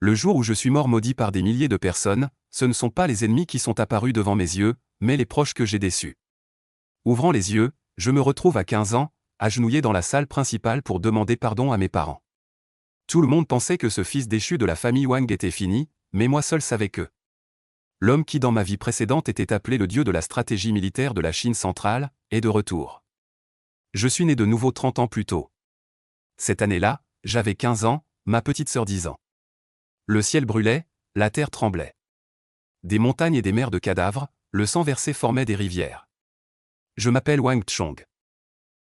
Le jour où je suis mort maudit par des milliers de personnes, ce ne sont pas les ennemis qui sont apparus devant mes yeux, mais les proches que j'ai déçus. Ouvrant les yeux, je me retrouve à 15 ans, agenouillé dans la salle principale pour demander pardon à mes parents. Tout le monde pensait que ce fils déchu de la famille Wang était fini, mais moi seul savais que l'homme qui dans ma vie précédente était appelé le dieu de la stratégie militaire de la Chine centrale, est de retour. Je suis né de nouveau 30 ans plus tôt. Cette année-là, j'avais 15 ans, ma petite sœur 10 ans. Le ciel brûlait, la terre tremblait. Des montagnes et des mers de cadavres, le sang versé formait des rivières. Je m'appelle Wang Chong.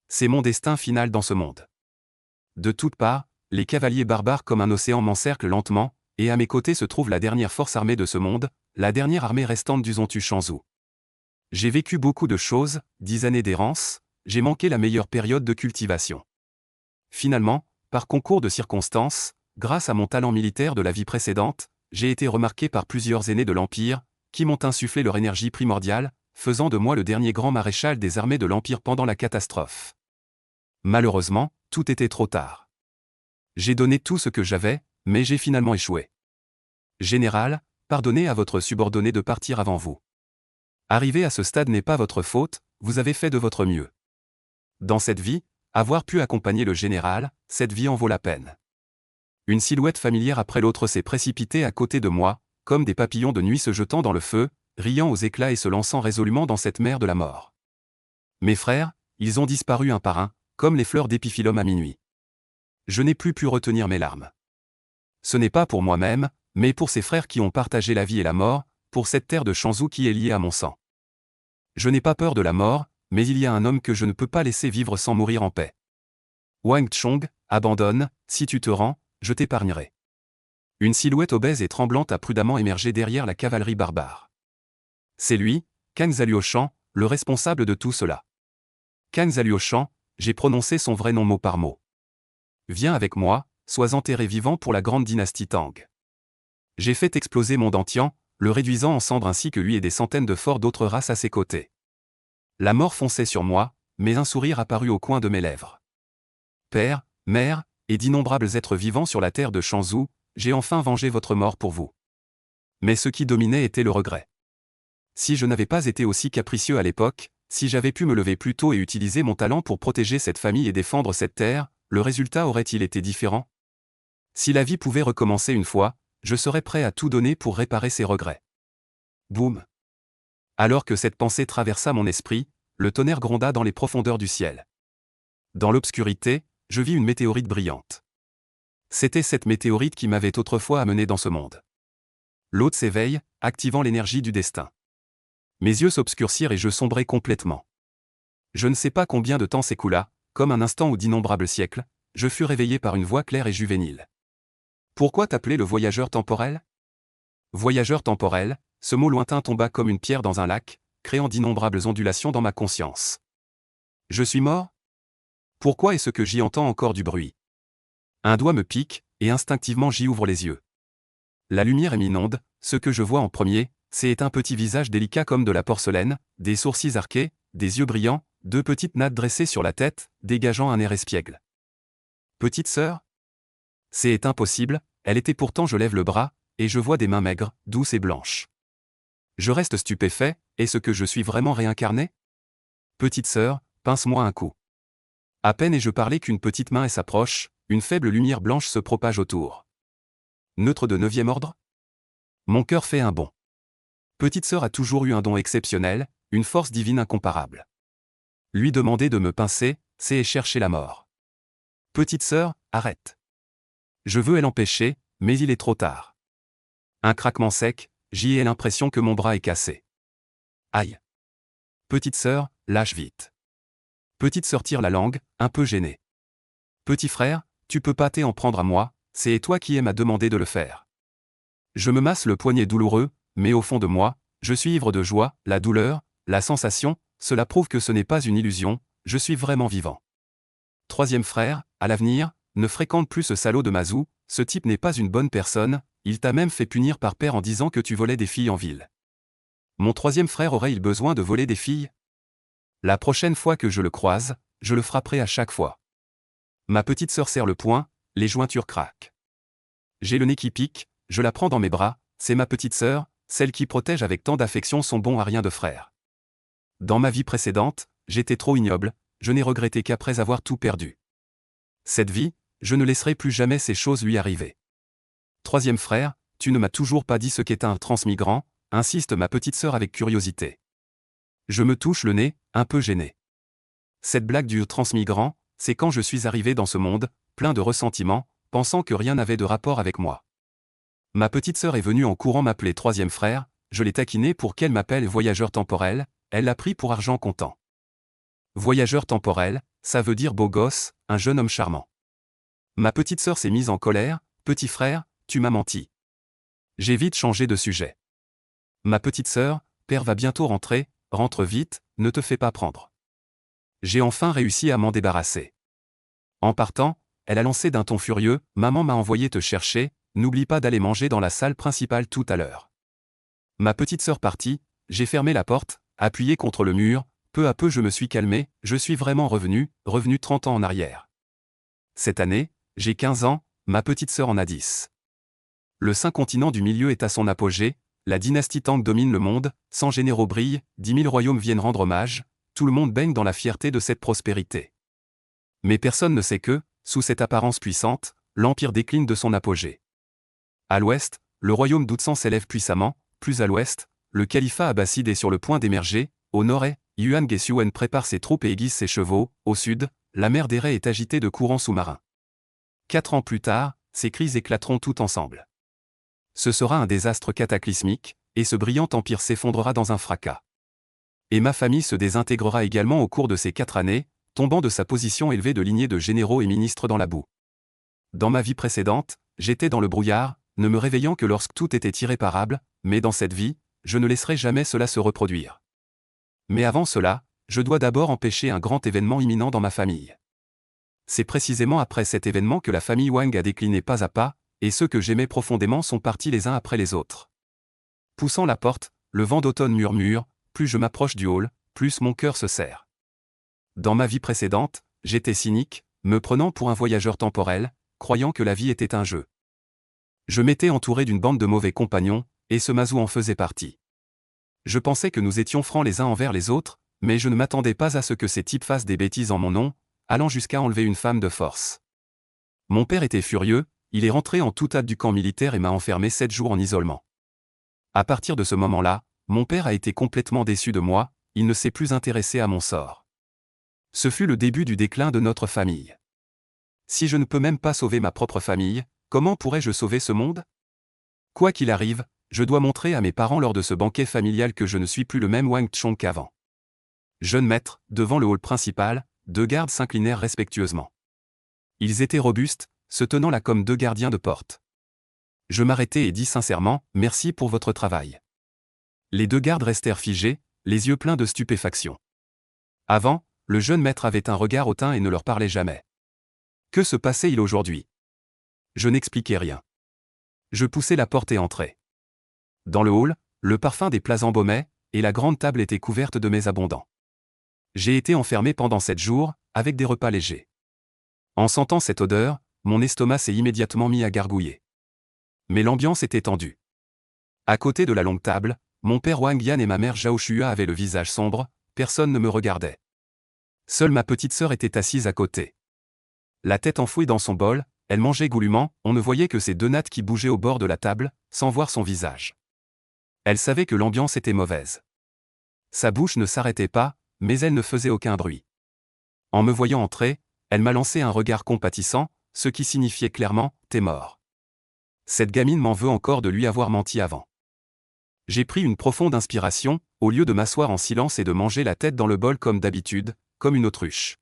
C'est mon destin final dans ce monde. De toutes parts, les cavaliers barbares comme un océan m'encerclent lentement, et à mes côtés se trouve la dernière force armée de ce monde, la dernière armée restante du Zontu Shanzhou. J'ai vécu beaucoup de choses, 10 années d'errance, j'ai manqué la meilleure période de cultivation. Finalement, par concours de circonstances, grâce à mon talent militaire de la vie précédente, j'ai été remarqué par plusieurs aînés de l'Empire, qui m'ont insufflé leur énergie primordiale, faisant de moi le dernier grand maréchal des armées de l'Empire pendant la catastrophe. Malheureusement, tout était trop tard. J'ai donné tout ce que j'avais, mais j'ai finalement échoué. Général, pardonnez à votre subordonné de partir avant vous. Arriver à ce stade n'est pas votre faute, vous avez fait de votre mieux. Dans cette vie, avoir pu accompagner le général, cette vie en vaut la peine. Une silhouette familière après l'autre s'est précipitée à côté de moi, comme des papillons de nuit se jetant dans le feu, riant aux éclats et se lançant résolument dans cette mer de la mort. Mes frères, ils ont disparu un par un, comme les fleurs d'épiphyllum à minuit. Je n'ai plus pu retenir mes larmes. Ce n'est pas pour moi-même, mais pour ces frères qui ont partagé la vie et la mort, pour cette terre de Shanzhou qui est liée à mon sang. Je n'ai pas peur de la mort, mais il y a un homme que je ne peux pas laisser vivre sans mourir en paix. Wang Chong, abandonne, si tu te rends, je t'épargnerai. Une silhouette obèse et tremblante a prudemment émergé derrière la cavalerie barbare. C'est lui, Kang Zhaoliushan, le responsable de tout cela. Kang Zhaoliushan, j'ai prononcé son vrai nom mot par mot. Viens avec moi, sois enterré vivant pour la grande dynastie Tang. J'ai fait exploser mon Dantian, le réduisant en cendres ainsi que lui et des centaines de forts d'autres races à ses côtés. La mort fonçait sur moi, mais un sourire apparut au coin de mes lèvres. Père, mère, et d'innombrables êtres vivants sur la terre de Shanzhou, j'ai enfin vengé votre mort pour vous. Mais ce qui dominait était le regret. Si je n'avais pas été aussi capricieux à l'époque, si j'avais pu me lever plus tôt et utiliser mon talent pour protéger cette famille et défendre cette terre, le résultat aurait-il été différent? Si la vie pouvait recommencer une fois, je serais prêt à tout donner pour réparer ces regrets. Boum! Alors que cette pensée traversa mon esprit, le tonnerre gronda dans les profondeurs du ciel. Dans l'obscurité, je vis une météorite brillante. C'était cette météorite qui m'avait autrefois amené dans ce monde. L'hôte s'éveille, activant l'énergie du destin. Mes yeux s'obscurcirent et je sombrai complètement. Je ne sais pas combien de temps s'écoula, comme un instant ou d'innombrables siècles, je fus réveillé par une voix claire et juvénile. Pourquoi t'appeler le voyageur temporel? Voyageur temporel, ce mot lointain tomba comme une pierre dans un lac, créant d'innombrables ondulations dans ma conscience. Je suis mort? Pourquoi est-ce que j'y entends encore du bruit? Un doigt me pique, et instinctivement j'y ouvre les yeux. La lumière m'inonde, ce que je vois en premier, c'est un petit visage délicat comme de la porcelaine, des sourcils arqués, des yeux brillants, deux petites nattes dressées sur la tête, dégageant un air espiègle. Petite sœur? C'est impossible, elle était pourtant je lève le bras, et je vois des mains maigres, douces et blanches. Je reste stupéfait, est-ce que je suis vraiment réincarné? Petite sœur, pince-moi un coup. À peine ai-je parlé qu'une petite main s'approche, une faible lumière blanche se propage autour. Neutre de 9e ordre? Mon cœur fait un bond. Petite sœur a toujours eu un don exceptionnel, une force divine incomparable. Lui demander de me pincer, c'est chercher la mort. Petite sœur, arrête. Je veux l'empêcher, mais il est trop tard. Un craquement sec, j'y ai l'impression que mon bras est cassé. Aïe. Petite sœur, lâche vite. Petite sœur tire la langue, un peu gênée. Petit frère, tu peux pas t'en prendre à moi, c'est toi qui m'a demandé de le faire. Je me masse le poignet douloureux, mais au fond de moi, je suis ivre de joie, la douleur, la sensation, cela prouve que ce n'est pas une illusion, je suis vraiment vivant. Troisième frère, à l'avenir, ne fréquente plus ce salaud de Mazou, ce type n'est pas une bonne personne, il t'a même fait punir par père en disant que tu volais des filles en ville. Mon troisième frère aurait-il besoin de voler des filles? La prochaine fois que je le croise, je le frapperai à chaque fois. Ma petite sœur serre le poing, les jointures craquent. J'ai le nez qui pique, je la prends dans mes bras, c'est ma petite sœur, celle qui protège avec tant d'affection son bon à rien de frère. Dans ma vie précédente, j'étais trop ignoble, je n'ai regretté qu'après avoir tout perdu. Cette vie, je ne laisserai plus jamais ces choses lui arriver. Troisième frère, tu ne m'as toujours pas dit ce qu'est un transmigrant, insiste ma petite sœur avec curiosité. Je me touche le nez, un peu gêné. Cette blague du transmigrant, c'est quand je suis arrivé dans ce monde, plein de ressentiment, pensant que rien n'avait de rapport avec moi. Ma petite sœur est venue en courant m'appeler troisième frère, je l'ai taquiné pour qu'elle m'appelle voyageur temporel, elle l'a pris pour argent comptant. Voyageur temporel, ça veut dire beau gosse, un jeune homme charmant. Ma petite sœur s'est mise en colère, petit frère, tu m'as menti. J'ai vite changé de sujet. Ma petite sœur, père va bientôt rentrer, rentre vite, ne te fais pas prendre. J'ai enfin réussi à m'en débarrasser. En partant, elle a lancé d'un ton furieux, maman m'a envoyé te chercher, n'oublie pas d'aller manger dans la salle principale tout à l'heure. Ma petite sœur partie, j'ai fermé la porte, appuyé contre le mur, peu à peu je me suis calmé, je suis vraiment revenu 30 ans en arrière. Cette année, j'ai 15 ans, ma petite sœur en a 10. Le saint continent du milieu est à son apogée, la dynastie Tang domine le monde, 100 généraux brillent, 10 000 royaumes viennent rendre hommage, tout le monde baigne dans la fierté de cette prospérité. Mais personne ne sait que, sous cette apparence puissante, l'empire décline de son apogée. À l'ouest, le royaume d'Outsan s'élève puissamment, plus à l'ouest, le califat abbasside est sur le point d'émerger, au nord, Yuan Gesuen prépare ses troupes et aiguise ses chevaux, au sud, la mer d'Erei est agitée de courants sous-marins. 4 ans plus tard, ces crises éclateront tout ensemble. Ce sera un désastre cataclysmique, et ce brillant empire s'effondrera dans un fracas. Et ma famille se désintégrera également au cours de ces 4 années, tombant de sa position élevée de lignée de généraux et ministres dans la boue. Dans ma vie précédente, j'étais dans le brouillard, ne me réveillant que lorsque tout était irréparable, mais dans cette vie, je ne laisserai jamais cela se reproduire. Mais avant cela, je dois d'abord empêcher un grand événement imminent dans ma famille. C'est précisément après cet événement que la famille Wang a décliné pas à pas, et ceux que j'aimais profondément sont partis les uns après les autres. Poussant la porte, le vent d'automne murmure, plus je m'approche du hall, plus mon cœur se serre. Dans ma vie précédente, j'étais cynique, me prenant pour un voyageur temporel, croyant que la vie était un jeu. Je m'étais entouré d'une bande de mauvais compagnons, et ce Mazou en faisait partie. Je pensais que nous étions francs les uns envers les autres, mais je ne m'attendais pas à ce que ces types fassent des bêtises en mon nom, allant jusqu'à enlever une femme de force. Mon père était furieux, il est rentré en toute hâte du camp militaire et m'a enfermé 7 jours en isolement. À partir de ce moment-là, mon père a été complètement déçu de moi, il ne s'est plus intéressé à mon sort. Ce fut le début du déclin de notre famille. Si je ne peux même pas sauver ma propre famille, comment pourrais-je sauver ce monde? Quoi qu'il arrive, je dois montrer à mes parents lors de ce banquet familial que je ne suis plus le même Wang Chong qu'avant. Jeune maître, devant le hall principal, 2 gardes s'inclinèrent respectueusement. Ils étaient robustes, se tenant là comme 2 gardiens de porte. Je m'arrêtai et dis sincèrement, merci pour votre travail. Les 2 gardes restèrent figés, les yeux pleins de stupéfaction. Avant, le jeune maître avait un regard hautain et ne leur parlait jamais. Que se passait-il aujourd'hui? Je n'expliquai rien. Je poussai la porte et entrai. Dans le hall, le parfum des plats embaumait, et la grande table était couverte de mets abondants. J'ai été enfermé pendant 7 jours, avec des repas légers. En sentant cette odeur, mon estomac s'est immédiatement mis à gargouiller. Mais l'ambiance était tendue. À côté de la longue table, mon père Wang Yan et ma mère Zhao Shua avaient le visage sombre, personne ne me regardait. Seule ma petite sœur était assise à côté. La tête enfouie dans son bol, elle mangeait goulûment, on ne voyait que ses 2 nattes qui bougeaient au bord de la table, sans voir son visage. Elle savait que l'ambiance était mauvaise. Sa bouche ne s'arrêtait pas, mais elle ne faisait aucun bruit. En me voyant entrer, elle m'a lancé un regard compatissant, ce qui signifiait clairement « t'es mort ». Cette gamine m'en veut encore de lui avoir menti avant. J'ai pris une profonde inspiration, au lieu de m'asseoir en silence et de manger la tête dans le bol comme d'habitude, comme une autruche.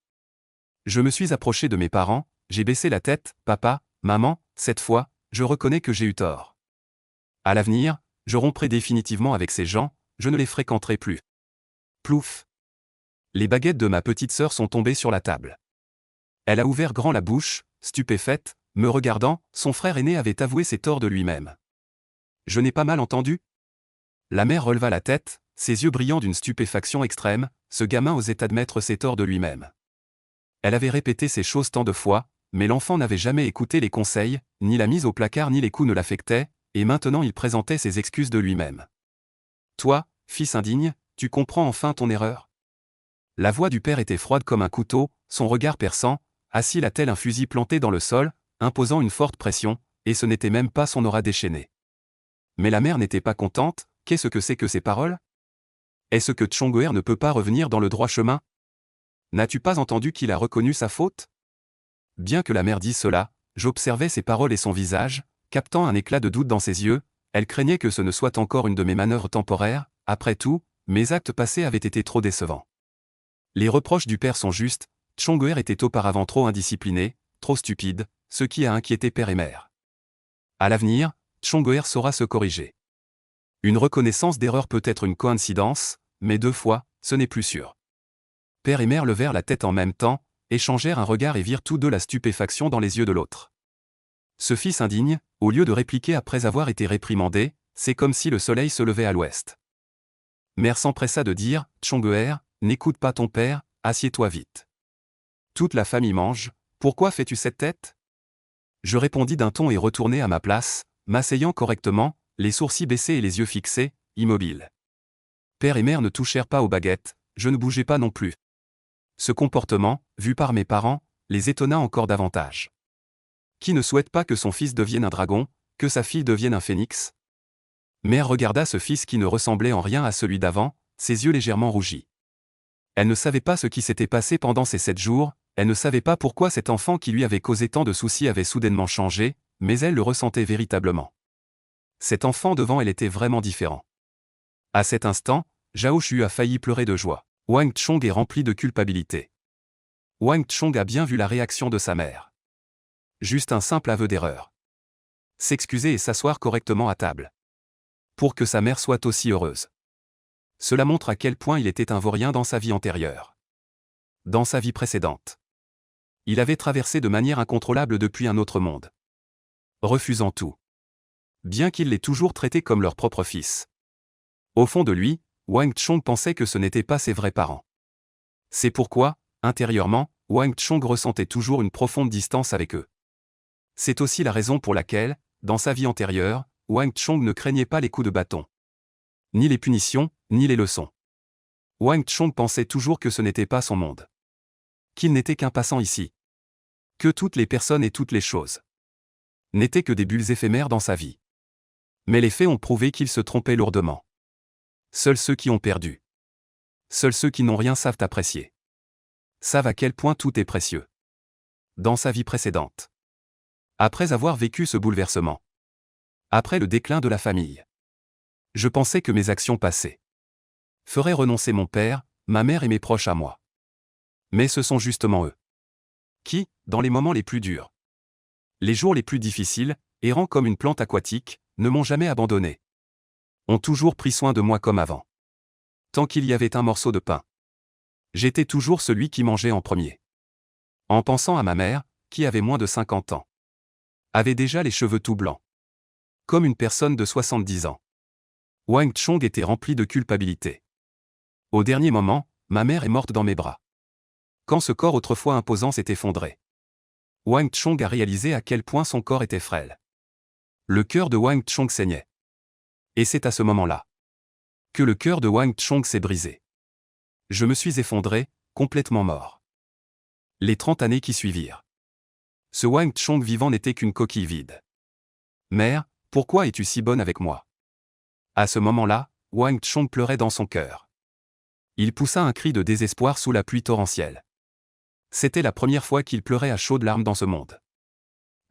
Je me suis approché de mes parents, j'ai baissé la tête, papa, maman, cette fois, je reconnais que j'ai eu tort. À l'avenir, je romprai définitivement avec ces gens, je ne les fréquenterai plus. Plouf. Les baguettes de ma petite sœur sont tombées sur la table. Elle a ouvert grand la bouche, stupéfaite, me regardant, son frère aîné avait avoué ses torts de lui-même. Je n'ai pas mal entendu? La mère releva la tête, ses yeux brillants d'une stupéfaction extrême, ce gamin osait admettre ses torts de lui-même. Elle avait répété ces choses tant de fois, mais l'enfant n'avait jamais écouté les conseils, ni la mise au placard ni les coups ne l'affectaient, et maintenant il présentait ses excuses de lui-même. Toi, fils indigne, tu comprends enfin ton erreur? La voix du père était froide comme un couteau, son regard perçant, assis là tel un fusil planté dans le sol, imposant une forte pression, et ce n'était même pas son aura déchaînée. Mais la mère n'était pas contente. Qu'est-ce que c'est que ces paroles? Est-ce que Tchongoer ne peut pas revenir dans le droit chemin? N'as-tu pas entendu qu'il a reconnu sa faute? Bien que la mère dise cela, j'observais ses paroles et son visage, captant un éclat de doute dans ses yeux. Elle craignait que ce ne soit encore une de mes manœuvres temporaires. Après tout, mes actes passés avaient été trop décevants. Les reproches du père sont justes. Tchongoer était auparavant trop indiscipliné, trop stupide, ce qui a inquiété père et mère. À l'avenir, Tchongoer saura se corriger. Une reconnaissance d'erreur peut être une coïncidence, mais 2 fois, ce n'est plus sûr. Père et mère levèrent la tête en même temps, échangèrent un regard et virent tous deux la stupéfaction dans les yeux de l'autre. Ce fils indigne, au lieu de répliquer après avoir été réprimandé, c'est comme si le soleil se levait à l'ouest. Mère s'empressa de dire, Tchongoer, n'écoute pas ton père, assieds-toi vite. Toute la famille mange, pourquoi fais-tu cette tête? Je répondis d'un ton et retournai à ma place, m'asseyant correctement, les sourcils baissés et les yeux fixés, immobiles. Père et mère ne touchèrent pas aux baguettes, je ne bougeais pas non plus. Ce comportement, vu par mes parents, les étonna encore davantage. Qui ne souhaite pas que son fils devienne un dragon, que sa fille devienne un phénix? Mère regarda ce fils qui ne ressemblait en rien à celui d'avant, ses yeux légèrement rougis. Elle ne savait pas ce qui s'était passé pendant ces 7 jours, elle ne savait pas pourquoi cet enfant qui lui avait causé tant de soucis avait soudainement changé, mais elle le ressentait véritablement. Cet enfant devant elle était vraiment différent. À cet instant, Zhao Shu a failli pleurer de joie. Wang Chong est rempli de culpabilité. Wang Chong a bien vu la réaction de sa mère. Juste un simple aveu d'erreur. S'excuser et s'asseoir correctement à table. Pour que sa mère soit aussi heureuse. Cela montre à quel point il était un vaurien dans sa vie antérieure. Dans sa vie précédente. Il avait traversé de manière incontrôlable depuis un autre monde. Refusant tout. Bien qu'il l'ait toujours traité comme leur propre fils. Au fond de lui, Wang Chong pensait que ce n'étaient pas ses vrais parents. C'est pourquoi, intérieurement, Wang Chong ressentait toujours une profonde distance avec eux. C'est aussi la raison pour laquelle, dans sa vie antérieure, Wang Chong ne craignait pas les coups de bâton. Ni les punitions, ni les leçons. Wang Chong pensait toujours que ce n'était pas son monde. Qu'il n'était qu'un passant ici. Que toutes les personnes et toutes les choses n'étaient que des bulles éphémères dans sa vie. Mais les faits ont prouvé qu'il se trompait lourdement. Seuls ceux qui ont perdu. Seuls ceux qui n'ont rien savent apprécier. Savent à quel point tout est précieux. Dans sa vie précédente. Après avoir vécu ce bouleversement. Après le déclin de la famille. Je pensais que mes actions passées feraient renoncer mon père, ma mère et mes proches à moi. Mais ce sont justement eux qui, dans les moments les plus durs, les jours les plus difficiles, errant comme une plante aquatique, ne m'ont jamais abandonné. Ont toujours pris soin de moi comme avant. Tant qu'il y avait un morceau de pain. J'étais toujours celui qui mangeait en premier. En pensant à ma mère, qui avait moins de 50 ans. Avait déjà les cheveux tout blancs. Comme une personne de 70 ans. Wang Chong était rempli de culpabilité. Au dernier moment, ma mère est morte dans mes bras. Quand ce corps autrefois imposant s'est effondré. Wang Chong a réalisé à quel point son corps était frêle. Le cœur de Wang Chong saignait. Et c'est à ce moment-là que le cœur de Wang Chong s'est brisé. Je me suis effondré, complètement mort. Les 30 années qui suivirent. Ce Wang Chong vivant n'était qu'une coquille vide. Mère, pourquoi es-tu si bonne avec moi? À ce moment-là, Wang Chong pleurait dans son cœur. Il poussa un cri de désespoir sous la pluie torrentielle. C'était la première fois qu'il pleurait à chaudes larmes dans ce monde.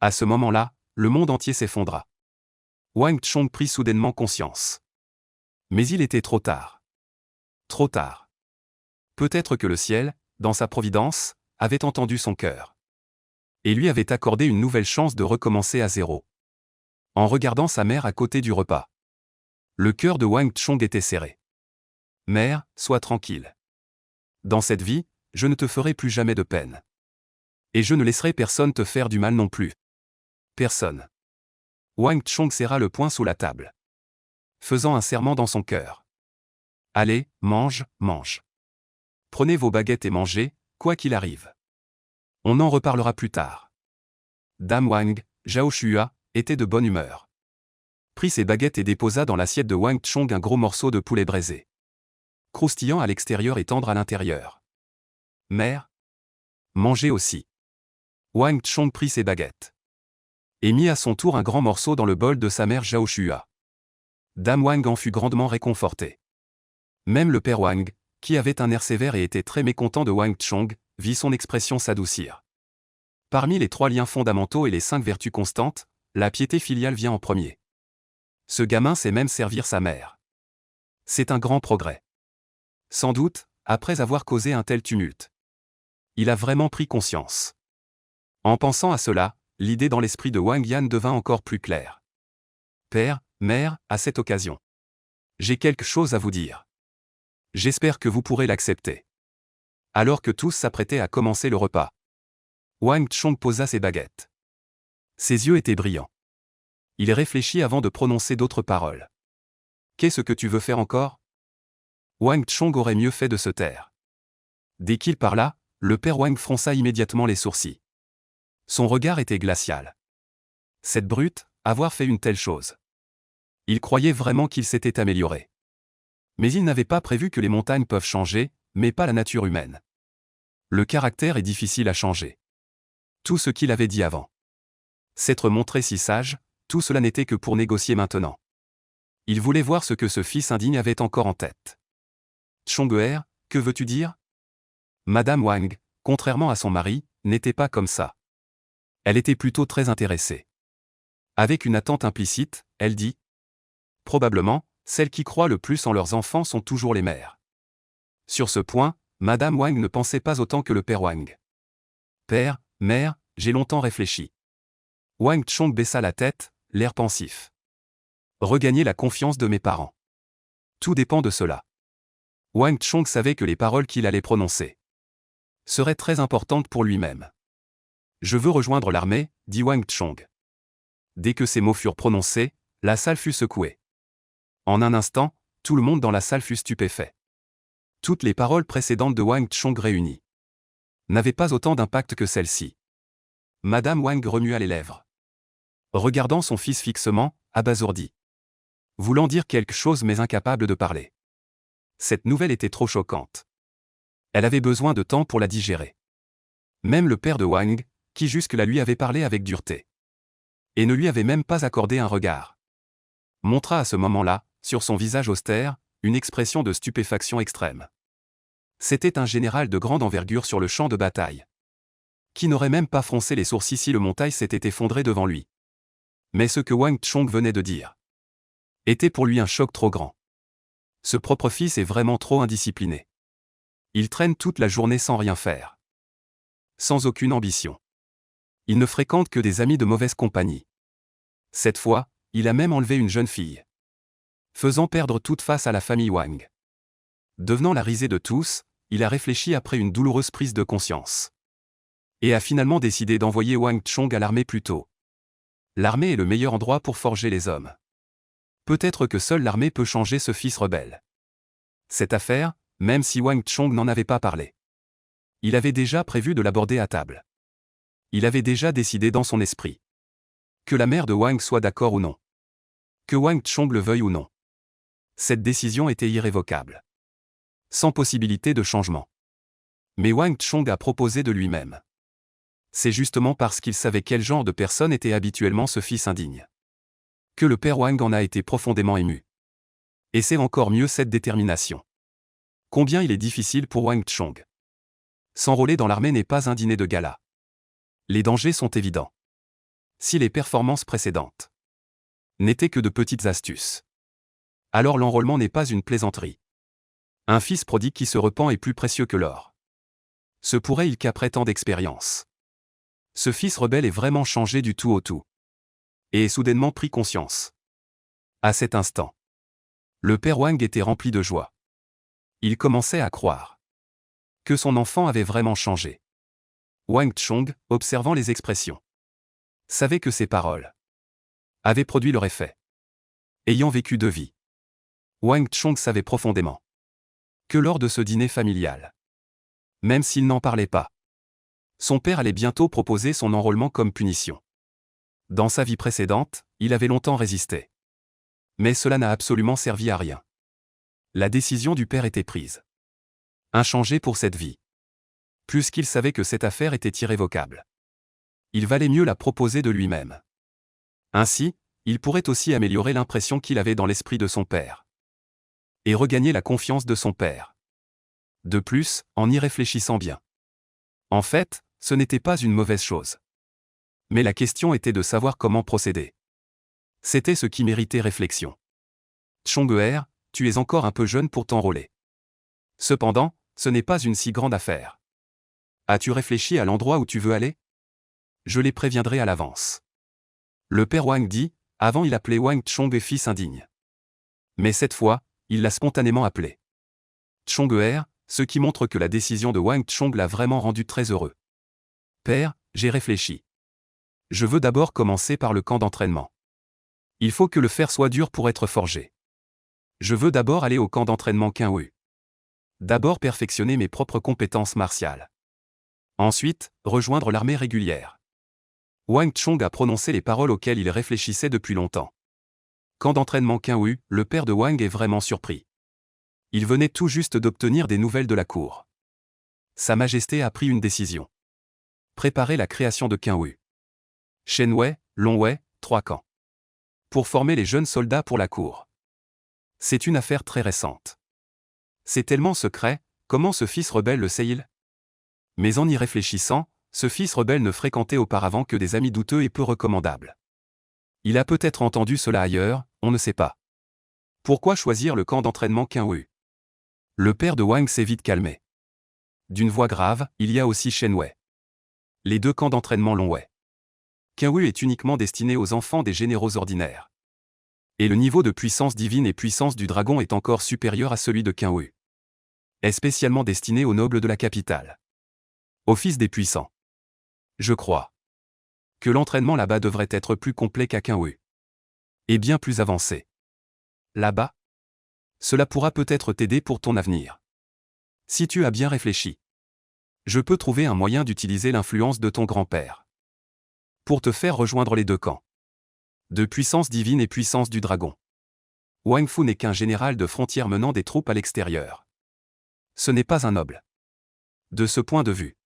À ce moment-là, le monde entier s'effondra. Wang Chong prit soudainement conscience. Mais il était trop tard. Trop tard. Peut-être que le ciel, dans sa providence, avait entendu son cœur. Et lui avait accordé une nouvelle chance de recommencer à zéro. En regardant sa mère à côté du repas. Le cœur de Wang Chong était serré. Mère, sois tranquille. Dans cette vie, je ne te ferai plus jamais de peine. Et je ne laisserai personne te faire du mal non plus. Personne. Wang Chong serra le poing sous la table. Faisant un serment dans son cœur. Allez, mange, mange. Prenez vos baguettes et mangez, quoi qu'il arrive. On en reparlera plus tard. Dame Wang, Zhao Shua, était de bonne humeur. prit ses baguettes et déposa dans l'assiette de Wang Chong un gros morceau de poulet braisé. Croustillant à l'extérieur et tendre à l'intérieur. Mère, mangez aussi. Wang Chong prit ses baguettes. Et mit à son tour un grand morceau dans le bol de sa mère Zhao Shua. Dame Wang en fut grandement réconfortée. Même le père Wang, qui avait un air sévère et était très mécontent de Wang Chong, vit son expression s'adoucir. Parmi les 3 liens fondamentaux et les 5 vertus constantes, la piété filiale vient en premier. Ce gamin sait même servir sa mère. C'est un grand progrès. Sans doute, après avoir causé un tel tumulte. Il a vraiment pris conscience. En pensant à cela, l'idée dans l'esprit de Wang Yan devint encore plus claire. Père, mère, à cette occasion. J'ai quelque chose à vous dire. J'espère que vous pourrez l'accepter. Alors que tous s'apprêtaient à commencer le repas, Wang Chong posa ses baguettes. Ses yeux étaient brillants. Il réfléchit avant de prononcer d'autres paroles. Qu'est-ce que tu veux faire encore? Wang Chong aurait mieux fait de se taire. Dès qu'il parla, le père Wang fronça immédiatement les sourcils. Son regard était glacial. Cette brute, avoir fait une telle chose. Il croyait vraiment qu'il s'était amélioré. Mais il n'avait pas prévu que les montagnes peuvent changer, mais pas la nature humaine. Le caractère est difficile à changer. Tout ce qu'il avait dit avant. S'être montré si sage, tout cela n'était que pour négocier maintenant. Il voulait voir ce que ce fils indigne avait encore en tête. Chong'er, que veux-tu dire? Madame Wang, contrairement à son mari, n'était pas comme ça. Elle était plutôt très intéressée. Avec une attente implicite, elle dit: probablement, celles qui croient le plus en leurs enfants sont toujours les mères. Sur ce point, Madame Wang ne pensait pas autant que le père Wang. Père, mère, j'ai longtemps réfléchi. Wang Chong baissa la tête, l'air pensif. Regagner la confiance de mes parents. Tout dépend de cela. Wang Chong savait que les paroles qu'il allait prononcer seraient très importantes pour lui-même. Je veux rejoindre l'armée, dit Wang Chong. Dès que ces mots furent prononcés, la salle fut secouée. En un instant, tout le monde dans la salle fut stupéfait. Toutes les paroles précédentes de Wang Chong réunies n'avaient pas autant d'impact que celle-ci. Madame Wang remua les lèvres. Regardant son fils fixement, abasourdi. Voulant dire quelque chose mais incapable de parler. Cette nouvelle était trop choquante. Elle avait besoin de temps pour la digérer. Même le père de Wang, qui jusque-là lui avait parlé avec dureté, et ne lui avait même pas accordé un regard, montra à ce moment-là, sur son visage austère, une expression de stupéfaction extrême. C'était un général de grande envergure sur le champ de bataille, qui n'aurait même pas froncé les sourcils si le montagne s'était effondré devant lui. Mais ce que Wang Chong venait de dire était pour lui un choc trop grand. Ce propre fils est vraiment trop indiscipliné. Il traîne toute la journée sans rien faire. Sans aucune ambition. Il ne fréquente que des amis de mauvaise compagnie. Cette fois, il a même enlevé une jeune fille, faisant perdre toute face à la famille Wang. Devenant la risée de tous, il a réfléchi après une douloureuse prise de conscience. Et a finalement décidé d'envoyer Wang Chong à l'armée plus tôt. L'armée est le meilleur endroit pour forger les hommes. Peut-être que seule l'armée peut changer ce fils rebelle. Cette affaire, même si Wang Chong n'en avait pas parlé, il avait déjà prévu de l'aborder à table. Il avait déjà décidé dans son esprit. Que la mère de Wang soit d'accord ou non. Que Wang Chong le veuille ou non. Cette décision était irrévocable. Sans possibilité de changement. Mais Wang Chong a proposé de lui-même. C'est justement parce qu'il savait quel genre de personne était habituellement ce fils indigne que le père Wang en a été profondément ému. Et c'est encore mieux cette détermination. Combien il est difficile pour Wang Chong. S'enrôler dans l'armée n'est pas un dîner de gala. Les dangers sont évidents. Si les performances précédentes n'étaient que de petites astuces, alors l'enrôlement n'est pas une plaisanterie. Un fils prodigue qui se repent est plus précieux que l'or. Se pourrait-il qu'après tant d'expérience, ce fils rebelle ait vraiment changé du tout au tout, et ait soudainement pris conscience. À cet instant, le père Wang était rempli de joie. Il commençait à croire que son enfant avait vraiment changé. Wang Chong, observant les expressions, savait que ses paroles avaient produit leur effet. Ayant vécu 2 vies, Wang Chong savait profondément que lors de ce dîner familial, même s'il n'en parlait pas, son père allait bientôt proposer son enrôlement comme punition. Dans sa vie précédente, il avait longtemps résisté. Mais cela n'a absolument servi à rien. La décision du père était prise. Inchangée pour cette vie. Puisqu'il savait que cette affaire était irrévocable. Il valait mieux la proposer de lui-même. Ainsi, il pourrait aussi améliorer l'impression qu'il avait dans l'esprit de son père. Et regagner la confiance de son père. De plus, en y réfléchissant bien. En fait, ce n'était pas une mauvaise chose. Mais la question était de savoir comment procéder. C'était ce qui méritait réflexion. Chong-er, tu es encore un peu jeune pour t'enrôler. Cependant, ce n'est pas une si grande affaire. As-tu réfléchi à l'endroit où tu veux aller? Je les préviendrai à l'avance. Le père Wang dit, avant il appelait Wang Chong fils indigne. Mais cette fois, il l'a spontanément appelé Chong-er, ce qui montre que la décision de Wang Chong l'a vraiment rendu très heureux. Père, j'ai réfléchi. Je veux d'abord commencer par le camp d'entraînement. Il faut que le fer soit dur pour être forgé. Je veux d'abord aller au camp d'entraînement Qinwu. D'abord perfectionner mes propres compétences martiales. Ensuite, rejoindre l'armée régulière. Wang Chong a prononcé les paroles auxquelles il réfléchissait depuis longtemps. Camp d'entraînement Qinwu, le père de Wang est vraiment surpris. Il venait tout juste d'obtenir des nouvelles de la cour. Sa Majesté a pris une décision. Préparer la création de Qinwu. Shenwei, Longwei, 3 camps. Pour former les jeunes soldats pour la cour. C'est une affaire très récente. C'est tellement secret, comment ce fils rebelle le sait-il? Mais en y réfléchissant, ce fils rebelle ne fréquentait auparavant que des amis douteux et peu recommandables. Il a peut-être entendu cela ailleurs, on ne sait pas. Pourquoi choisir le camp d'entraînement Qinwu? Le père de Wang s'est vite calmé. D'une voix grave, il y a aussi Shenwei. Les 2 camps d'entraînement Longwei. Qinwu est uniquement destiné aux enfants des généraux ordinaires. Et le niveau de puissance divine et puissance du dragon est encore supérieur à celui de Qinwu. Est spécialement destiné aux nobles de la capitale. Aux fils des puissants. Je crois que l'entraînement là-bas devrait être plus complet qu'à Qinwu. Et bien plus avancé. Là-bas? Cela pourra peut-être t'aider pour ton avenir. Si tu as bien réfléchi. Je peux trouver un moyen d'utiliser l'influence de ton grand-père. Pour te faire rejoindre les 2 camps. De puissance divine et puissance du dragon. Wang Fu n'est qu'un général de frontière menant des troupes à l'extérieur. Ce n'est pas un noble. De ce point de vue,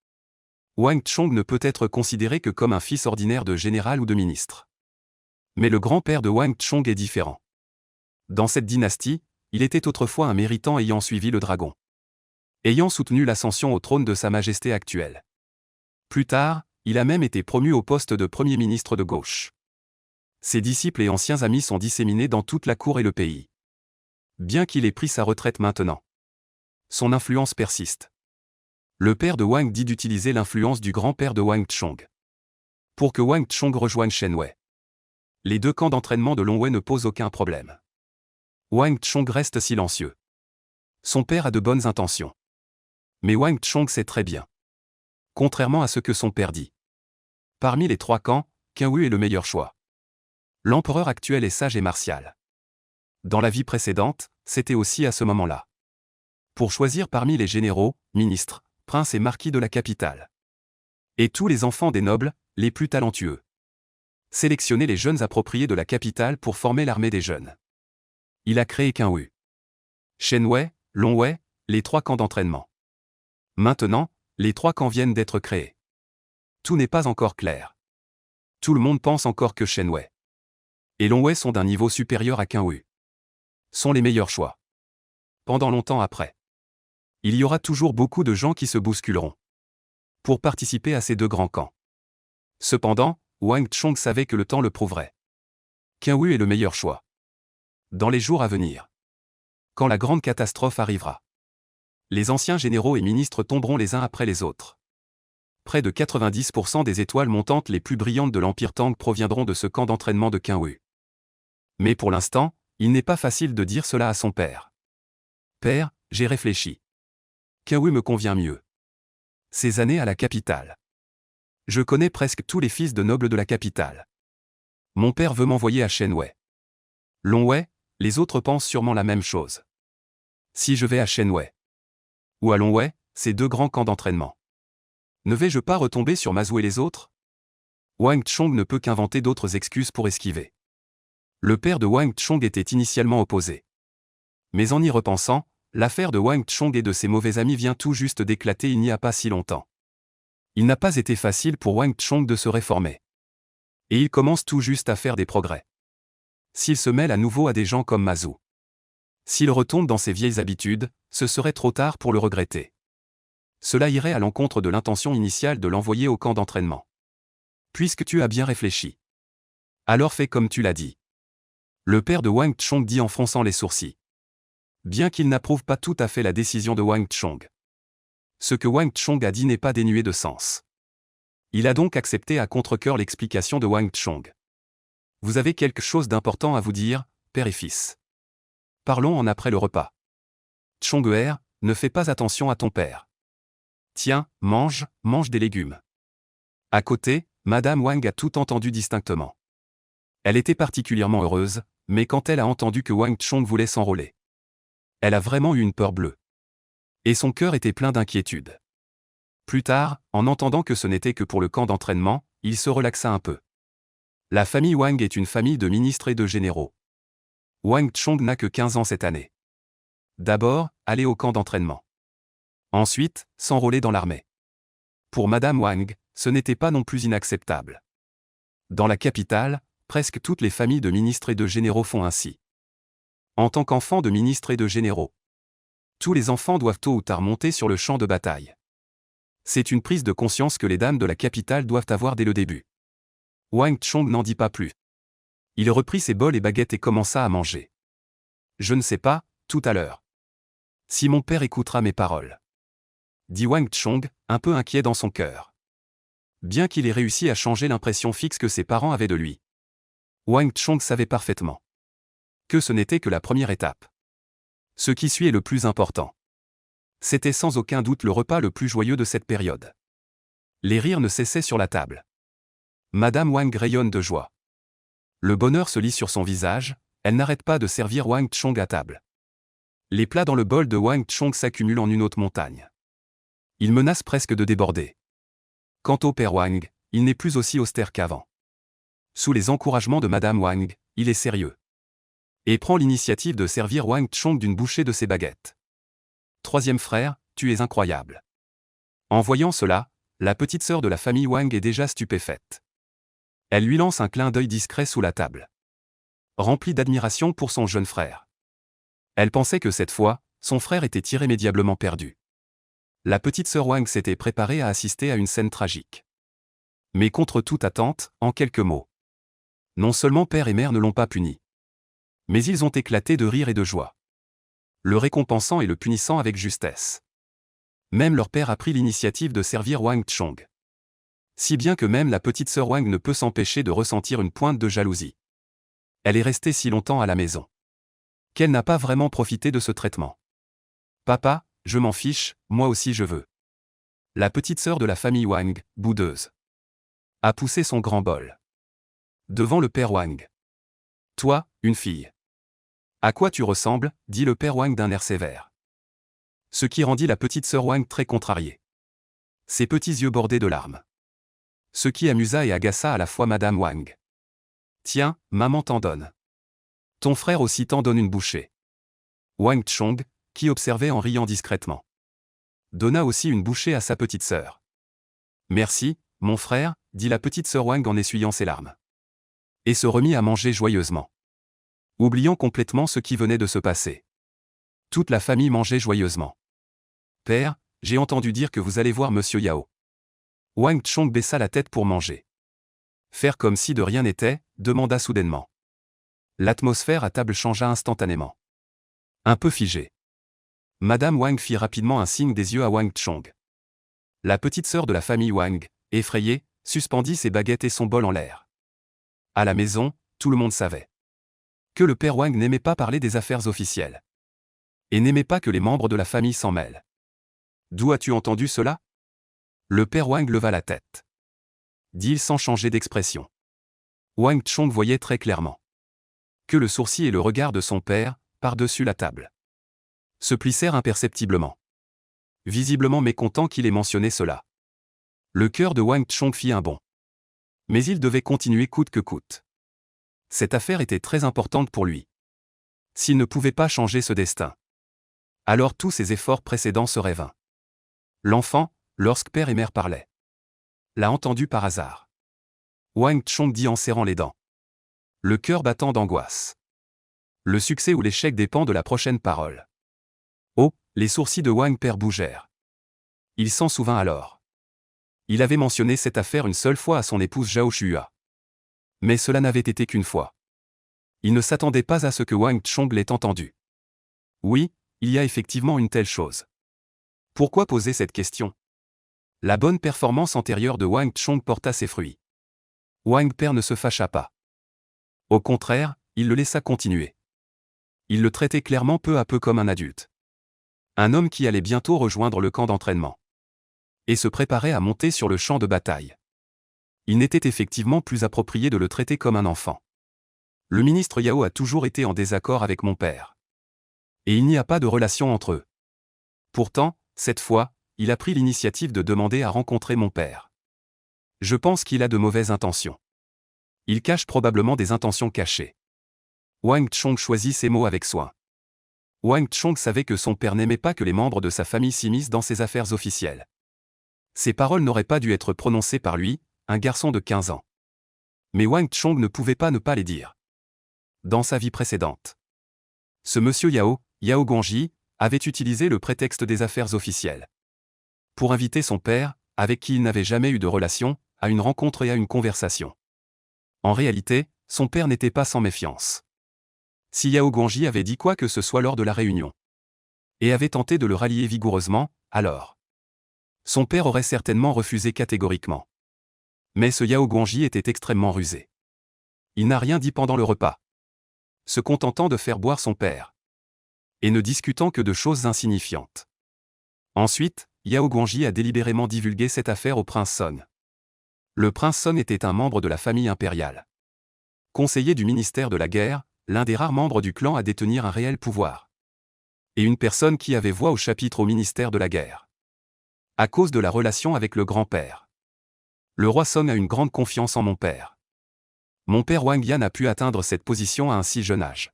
Wang Chong ne peut être considéré que comme un fils ordinaire de général ou de ministre. Mais le grand-père de Wang Chong est différent. Dans cette dynastie, il était autrefois un méritant ayant suivi le dragon. Ayant soutenu l'ascension au trône de Sa Majesté actuelle. Plus tard, il a même été promu au poste de Premier ministre de gauche. Ses disciples et anciens amis sont disséminés dans toute la cour et le pays. Bien qu'il ait pris sa retraite maintenant. Son influence persiste. Le père de Wang dit d'utiliser l'influence du grand-père de Wang Chong. Pour que Wang Chong rejoigne Shenwei. Les 2 camps d'entraînement de Longwei ne posent aucun problème. Wang Chong reste silencieux. Son père a de bonnes intentions. Mais Wang Chong sait très bien. Contrairement à ce que son père dit. Parmi les 3 camps, Qinwu est le meilleur choix. L'empereur actuel est sage et martial. Dans la vie précédente, c'était aussi à ce moment-là. Pour choisir parmi les généraux, ministres, princes et marquis de la capitale. Et tous les enfants des nobles, les plus talentueux. Sélectionner les jeunes appropriés de la capitale pour former l'armée des jeunes. Il a créé Qinwu. Shenwei, Longwei, les 3 camps d'entraînement. Maintenant, les 3 camps viennent d'être créés. Tout n'est pas encore clair. Tout le monde pense encore que Shenwei et Longwei sont d'un niveau supérieur à Qinwu. Sont les meilleurs choix. Pendant longtemps après. Il y aura toujours beaucoup de gens qui se bousculeront. Pour participer à ces 2 grands camps. Cependant, Wang Chong savait que le temps le prouverait. Qinwu est le meilleur choix. Dans les jours à venir. Quand la grande catastrophe arrivera. Les anciens généraux et ministres tomberont les uns après les autres. Près de 90% des étoiles montantes les plus brillantes de l'Empire Tang proviendront de ce camp d'entraînement de Qinwu. Mais pour l'instant, il n'est pas facile de dire cela à son père. Père, j'ai réfléchi. Qinwu me convient mieux. Ces années à la capitale. Je connais presque tous les fils de nobles de la capitale. Mon père veut m'envoyer à Shenwei. Longwei, les autres pensent sûrement la même chose. Si je vais à Shenwei ou à Longwei, ces 2 grands camps d'entraînement. Ne vais-je pas retomber sur Mazou et les autres? Wang Chong ne peut qu'inventer d'autres excuses pour esquiver. Le père de Wang Chong était initialement opposé. Mais en y repensant, l'affaire de Wang Chong et de ses mauvais amis vient tout juste d'éclater il n'y a pas si longtemps. Il n'a pas été facile pour Wang Chong de se réformer. Et il commence tout juste à faire des progrès. S'il se mêle à nouveau à des gens comme Ma Zhu. S'il retombe dans ses vieilles habitudes, ce serait trop tard pour le regretter. Cela irait à l'encontre de l'intention initiale de l'envoyer au camp d'entraînement. Puisque tu as bien réfléchi. Alors fais comme tu l'as dit. Le père de Wang Chong dit en fronçant les sourcils. Bien qu'il n'approuve pas tout à fait la décision de Wang Chong. Ce que Wang Chong a dit n'est pas dénué de sens. Il a donc accepté à contre-cœur l'explication de Wang Chong. Vous avez quelque chose d'important à vous dire, père et fils. Parlons en après le repas. Chong-er, ne fais pas attention à ton père. Tiens, mange des légumes. À côté, Madame Wang a tout entendu distinctement. Elle était particulièrement heureuse, mais quand elle a entendu que Wang Chong voulait s'enrôler, elle a vraiment eu une peur bleue. Et son cœur était plein d'inquiétude. Plus tard, en entendant que ce n'était que pour le camp d'entraînement, il se relaxa un peu. La famille Wang est une famille de ministres et de généraux. Wang Chong n'a que 15 ans cette année. D'abord, aller au camp d'entraînement. Ensuite, s'enrôler dans l'armée. Pour Madame Wang, ce n'était pas non plus inacceptable. Dans la capitale, presque toutes les familles de ministres et de généraux font ainsi. En tant qu'enfants de ministres et de généraux, tous les enfants doivent tôt ou tard monter sur le champ de bataille. C'est une prise de conscience que les dames de la capitale doivent avoir dès le début. Wang Chong n'en dit pas plus. Il reprit ses bols et baguettes et commença à manger. Je ne sais pas, tout à l'heure. Si mon père écoutera mes paroles. Dit Wang Chong, un peu inquiet dans son cœur. Bien qu'il ait réussi à changer l'impression fixe que ses parents avaient de lui. Wang Chong savait parfaitement que ce n'était que la première étape. Ce qui suit est le plus important. C'était sans aucun doute le repas le plus joyeux de cette période. Les rires ne cessaient sur la table. Madame Wang rayonne de joie. Le bonheur se lit sur son visage, elle n'arrête pas de servir Wang Chong à table. Les plats dans le bol de Wang Chong s'accumulent en une haute montagne. Il menace presque de déborder. Quant au père Wang, il n'est plus aussi austère qu'avant. Sous les encouragements de Madame Wang, il est sérieux. Et prend l'initiative de servir Wang Chong d'une bouchée de ses baguettes. Troisième frère, tu es incroyable. En voyant cela, la petite sœur de la famille Wang est déjà stupéfaite. Elle lui lance un clin d'œil discret sous la table. Remplie d'admiration pour son jeune frère. Elle pensait que cette fois, son frère était irrémédiablement perdu. La petite sœur Wang s'était préparée à assister à une scène tragique. Mais contre toute attente, en quelques mots. Non seulement père et mère ne l'ont pas puni. Mais ils ont éclaté de rire et de joie. Le récompensant et le punissant avec justesse. Même leur père a pris l'initiative de servir Wang Chong. Si bien que même la petite sœur Wang ne peut s'empêcher de ressentir une pointe de jalousie. Elle est restée si longtemps à la maison qu'elle n'a pas vraiment profité de ce traitement. Papa, je m'en fiche, moi aussi je veux. La petite sœur de la famille Wang, boudeuse, a poussé son grand bol devant le père Wang. Toi, une fille. À quoi tu ressembles, dit le père Wang d'un air sévère. Ce qui rendit la petite sœur Wang très contrariée. Ses petits yeux bordés de larmes. Ce qui amusa et agaça à la fois Madame Wang. Tiens, maman t'en donne. Ton frère aussi t'en donne une bouchée. Wang Chong, qui observait en riant discrètement, donna aussi une bouchée à sa petite sœur. Merci, mon frère, dit la petite sœur Wang en essuyant ses larmes. Et se remit à manger joyeusement. Oubliant complètement ce qui venait de se passer. Toute la famille mangeait joyeusement. Père, j'ai entendu dire que vous allez voir Monsieur Yao. Wang Chong baissa la tête pour manger. Faire comme si de rien n'était, demanda soudainement. L'atmosphère à table changea instantanément. Un peu figée. Madame Wang fit rapidement un signe des yeux à Wang Chong. La petite sœur de la famille Wang, effrayée, suspendit ses baguettes et son bol en l'air. À la maison, tout le monde savait que le père Wang n'aimait pas parler des affaires officielles. Et n'aimait pas que les membres de la famille s'en mêlent. D'où as-tu entendu cela? Le père Wang leva la tête. Dit-il sans changer d'expression. Wang Chong voyait très clairement que le sourcil et le regard de son père, par-dessus la table, se plissèrent imperceptiblement. Visiblement mécontent qu'il ait mentionné cela. Le cœur de Wang Chong fit un bond. Mais il devait continuer coûte que coûte. Cette affaire était très importante pour lui. S'il ne pouvait pas changer ce destin, alors tous ses efforts précédents seraient vains. L'enfant, lorsque père et mère parlaient, l'a entendu par hasard. Wang Chong dit en serrant les dents, le cœur battant d'angoisse. Le succès ou l'échec dépend de la prochaine parole. Oh, les sourcils de Wang père bougèrent. Il s'en souvint alors. Il avait mentionné cette affaire une seule fois à son épouse Zhao Shua. Mais cela n'avait été qu'une fois. Il ne s'attendait pas à ce que Wang Chong l'ait entendu. Oui, il y a effectivement une telle chose. Pourquoi poser cette question? La bonne performance antérieure de Wang Chong porta ses fruits. Wang père ne se fâcha pas. Au contraire, il le laissa continuer. Il le traitait clairement peu à peu comme un adulte. Un homme qui allait bientôt rejoindre le camp d'entraînement. Et se préparait à monter sur le champ de bataille. Il n'était effectivement plus approprié de le traiter comme un enfant. Le ministre Yao a toujours été en désaccord avec mon père. Et il n'y a pas de relation entre eux. Pourtant, cette fois, il a pris l'initiative de demander à rencontrer mon père. Je pense qu'il a de mauvaises intentions. Il cache probablement des intentions cachées. Wang Chong choisit ses mots avec soin. Wang Chong savait que son père n'aimait pas que les membres de sa famille s'immiscent dans ses affaires officielles. Ces paroles n'auraient pas dû être prononcées par lui, un garçon de 15 ans. Mais Wang Chong ne pouvait pas ne pas les dire. Dans sa vie précédente, ce monsieur Yao Guangji, avait utilisé le prétexte des affaires officielles pour inviter son père, avec qui il n'avait jamais eu de relation, à une rencontre et à une conversation. En réalité, son père n'était pas sans méfiance. Si Yao Guangji avait dit quoi que ce soit lors de la réunion, et avait tenté de le rallier vigoureusement, alors son père aurait certainement refusé catégoriquement. Mais ce Yao Guangji était extrêmement rusé. Il n'a rien dit pendant le repas, se contentant de faire boire son père, et ne discutant que de choses insignifiantes. Ensuite, Yao Guangji a délibérément divulgué cette affaire au prince Son. Le prince Son était un membre de la famille impériale. Conseiller du ministère de la guerre, l'un des rares membres du clan à détenir un réel pouvoir. Et une personne qui avait voix au chapitre au ministère de la guerre. À cause de la relation avec le grand-père. Le roi Son a une grande confiance en mon père. Mon père Wang Yan a pu atteindre cette position à un si jeune âge.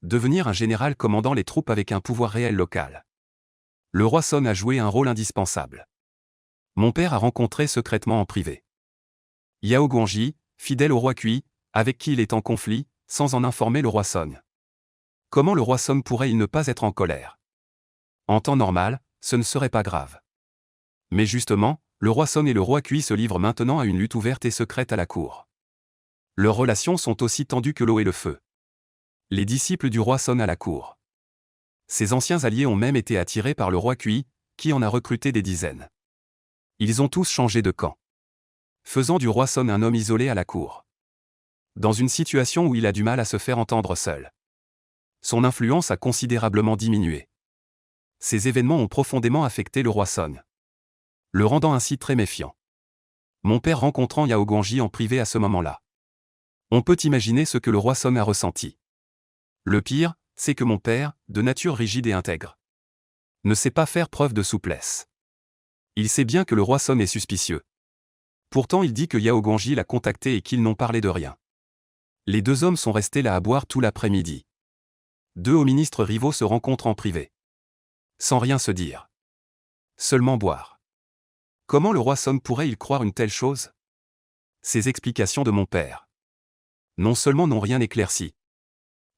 Devenir un général commandant les troupes avec un pouvoir réel local. Le roi Son a joué un rôle indispensable. Mon père a rencontré secrètement en privé Yao Guangji, fidèle au roi Cui, avec qui il est en conflit, sans en informer le roi Son. Comment le roi Son pourrait-il ne pas être en colère? En temps normal, ce ne serait pas grave. Mais justement, le roi Son et le roi Cui se livrent maintenant à une lutte ouverte et secrète à la cour. Leurs relations sont aussi tendues que l'eau et le feu. Les disciples du roi Son à la cour. Ses anciens alliés ont même été attirés par le roi Cui, qui en a recruté des dizaines. Ils ont tous changé de camp, faisant du roi Son un homme isolé à la cour. Dans une situation où il a du mal à se faire entendre seul. Son influence a considérablement diminué. Ces événements ont profondément affecté le roi Son, le rendant ainsi très méfiant. Mon père rencontrant Yao Guangji en privé à ce moment-là. On peut imaginer ce que le roi Son a ressenti. Le pire, c'est que mon père, de nature rigide et intègre, ne sait pas faire preuve de souplesse. Il sait bien que le roi Son est suspicieux. Pourtant il dit que Yao Guangji l'a contacté et qu'ils n'ont parlé de rien. Les deux hommes sont restés là à boire tout l'après-midi. Deux hauts ministres rivaux se rencontrent en privé. Sans rien se dire. Seulement boire. Comment le roi Son pourrait-il croire une telle chose? Ces explications de mon père non seulement n'ont rien éclairci,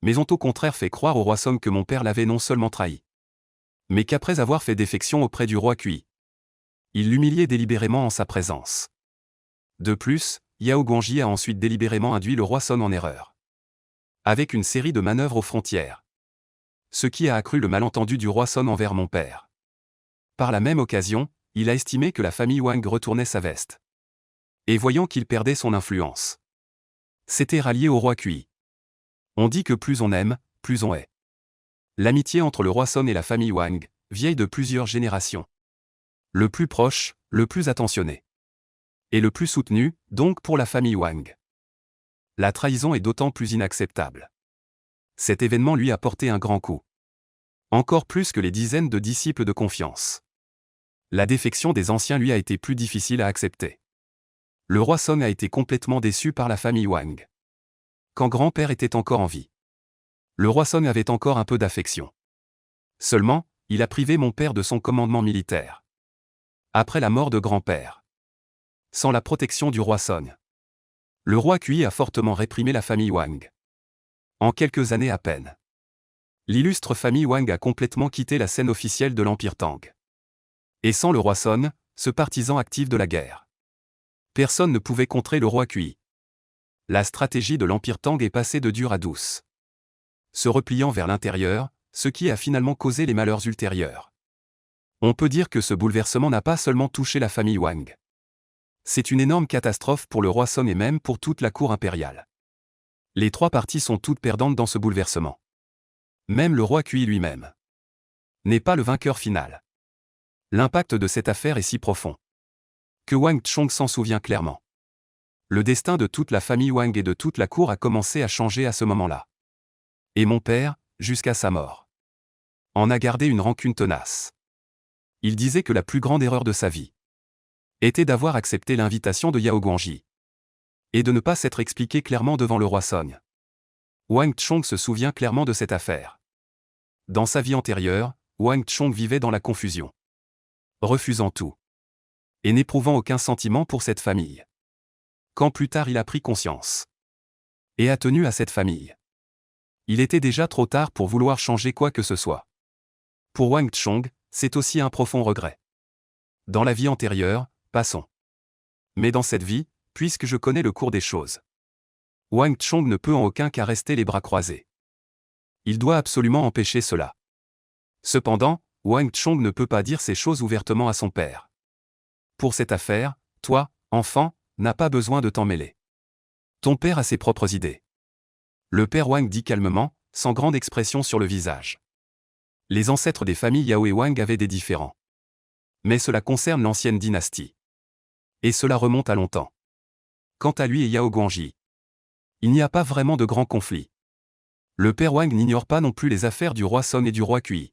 mais ont au contraire fait croire au roi Son que mon père l'avait non seulement trahi, mais qu'après avoir fait défection auprès du roi Cui, il l'humiliait délibérément en sa présence. De plus, Yao Guangji a ensuite délibérément induit le roi Son en erreur. Avec une série de manœuvres aux frontières. Ce qui a accru le malentendu du roi Son envers mon père. Par la même occasion, il a estimé que la famille Wang retournait sa veste. Et voyant qu'il perdait son influence, s'était rallié au roi Cui. On dit que plus on aime, plus on hait. L'amitié entre le roi Son et la famille Wang, vieille de plusieurs générations. Le plus proche, le plus attentionné. Et le plus soutenu, donc pour la famille Wang. La trahison est d'autant plus inacceptable. Cet événement lui a porté un grand coup. Encore plus que les dizaines de disciples de confiance. La défection des anciens lui a été plus difficile à accepter. Le roi Son a été complètement déçu par la famille Wang. quand grand-père était encore en vie. Le roi Song avait encore un peu d'affection. Seulement, il a privé mon père de son commandement militaire. Après la mort de grand-père. Sans la protection du roi Song. Le roi Kui a fortement réprimé la famille Wang. En quelques années à peine. L'illustre famille Wang a complètement quitté la scène officielle de l'Empire Tang. Et sans le roi Song, ce partisan actif de la guerre. Personne ne pouvait contrer le roi Kui. La stratégie de l'Empire Tang est passée de dure à douce. Se repliant vers l'intérieur, ce qui a finalement causé les malheurs ultérieurs. On peut dire que ce bouleversement n'a pas seulement touché la famille Wang. C'est une énorme catastrophe pour le roi Song et même pour toute la cour impériale. Les trois parties sont toutes perdantes dans ce bouleversement. Même le roi Kui lui-même n'est pas le vainqueur final. L'impact de cette affaire est si profond que Wang Chong s'en souvient clairement. Le destin de toute la famille Wang et de toute la cour a commencé à changer à ce moment-là. Et mon père, jusqu'à sa mort, en a gardé une rancune tenace. Il disait que la plus grande erreur de sa vie était d'avoir accepté l'invitation de Yao Guangji et de ne pas s'être expliqué clairement devant le roi Song. Wang Chong se souvient clairement de cette affaire. Dans sa vie antérieure, Wang Chong vivait dans la confusion, refusant tout et n'éprouvant aucun sentiment pour cette famille. Quand plus tard il a pris conscience et a tenu à cette famille, il était déjà trop tard pour vouloir changer quoi que ce soit. Pour Wang Chong, c'est aussi un profond regret. Dans la vie antérieure, passons. Mais dans cette vie, puisque je connais le cours des choses, Wang Chong ne peut en aucun cas rester les bras croisés. Il doit absolument empêcher cela. Cependant, Wang Chong ne peut pas dire ces choses ouvertement à son père. Pour cette affaire, toi, enfant, n'as pas besoin de t'en mêler. Ton père a ses propres idées. Le père Wang dit calmement, sans grande expression sur le visage. Les ancêtres des familles Yao et Wang avaient des différends. Mais cela concerne l'ancienne dynastie. Et cela remonte à longtemps. Quant à lui et Yao Guangji, il n'y a pas vraiment de grands conflits. Le père Wang n'ignore pas non plus les affaires du roi Song et du roi Kui.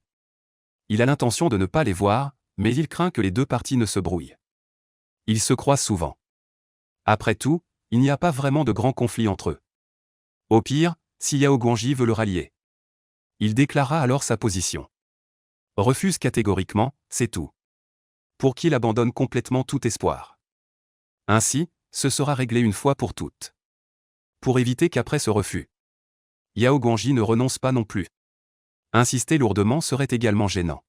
Il a l'intention de ne pas les voir, mais il craint que les deux parties ne se brouillent. Ils se croisent souvent. Après tout, il n'y a pas vraiment de grands conflits entre eux. Au pire, si Yao Guangji veut le rallier, il déclarera alors sa position. Refuse catégoriquement, c'est tout. Pour qu'il abandonne complètement tout espoir. Ainsi, ce sera réglé une fois pour toutes. Pour éviter qu'après ce refus, Yao Guangji ne renonce pas non plus. Insister lourdement serait également gênant.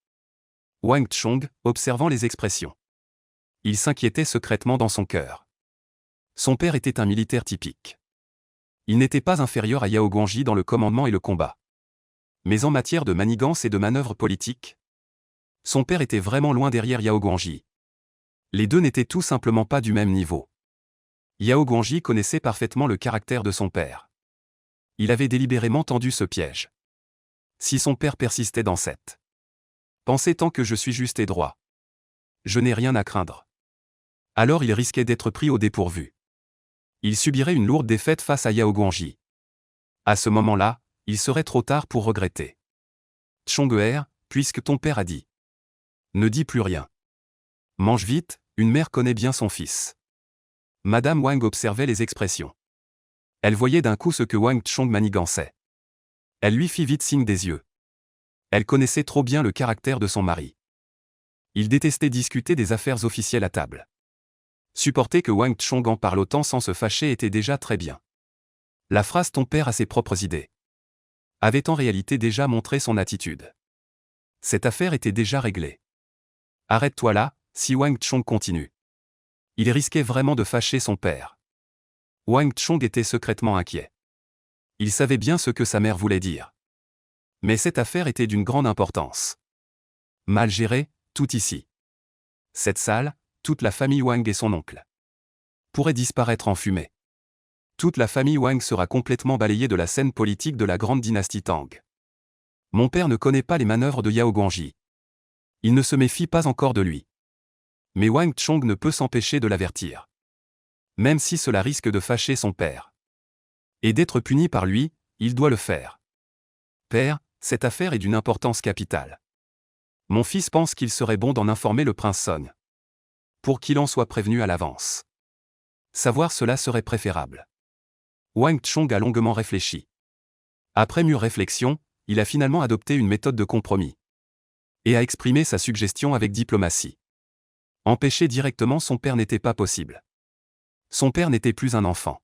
Wang Chong, observant les expressions. Il s'inquiétait secrètement dans son cœur. Son père était un militaire typique. Il n'était pas inférieur à Yao Guangji dans le commandement et le combat. Mais en matière de manigance et de manœuvre politique, son père était vraiment loin derrière Yao Guangji. Les deux n'étaient tout simplement pas du même niveau. Yao Guangji connaissait parfaitement le caractère de son père. Il avait délibérément tendu ce piège. Si son père persistait dans cette pensée tant que je suis juste et droit, je n'ai rien à craindre, alors il risquait d'être pris au dépourvu. Il subirait une lourde défaite face à Yao Guangji. À ce moment-là, il serait trop tard pour regretter. Chong'er, puisque ton père a dit. Ne dis plus rien. Mange vite, une mère connaît bien son fils. Madame Wang observait les expressions. Elle voyait d'un coup ce que Wang Chong manigançait. Elle lui fit vite signe des yeux. Elle connaissait trop bien le caractère de son mari. Il détestait discuter des affaires officielles à table. Supporter que Wang Chong en parle autant sans se fâcher était déjà très bien. La phrase « ton père a ses propres idées » avait en réalité déjà montré son attitude. Cette affaire était déjà réglée. Arrête-toi là, si Wang Chong continue. Il risquait vraiment de fâcher son père. Wang Chong était secrètement inquiet. Il savait bien ce que sa mère voulait dire. Mais cette affaire était d'une grande importance. Mal gérée, tout ici. Cette salle, toute la famille Wang et son oncle pourrait disparaître en fumée. Toute la famille Wang sera complètement balayée de la scène politique de la grande dynastie Tang. Mon père ne connaît pas les manœuvres de Yao Guangji. Il ne se méfie pas encore de lui. Mais Wang Chong ne peut s'empêcher de l'avertir. Même si cela risque de fâcher son père. Et d'être puni par lui, il doit le faire. Père, cette affaire est d'une importance capitale. Mon fils pense qu'il serait bon d'en informer le prince Song. Pour qu'il en soit prévenu à l'avance. Savoir cela serait préférable. Wang Chong a longuement réfléchi. Après mûre réflexion, il a finalement adopté une méthode de compromis. Et a exprimé sa suggestion avec diplomatie. Empêcher directement son père n'était pas possible. Son père n'était plus un enfant.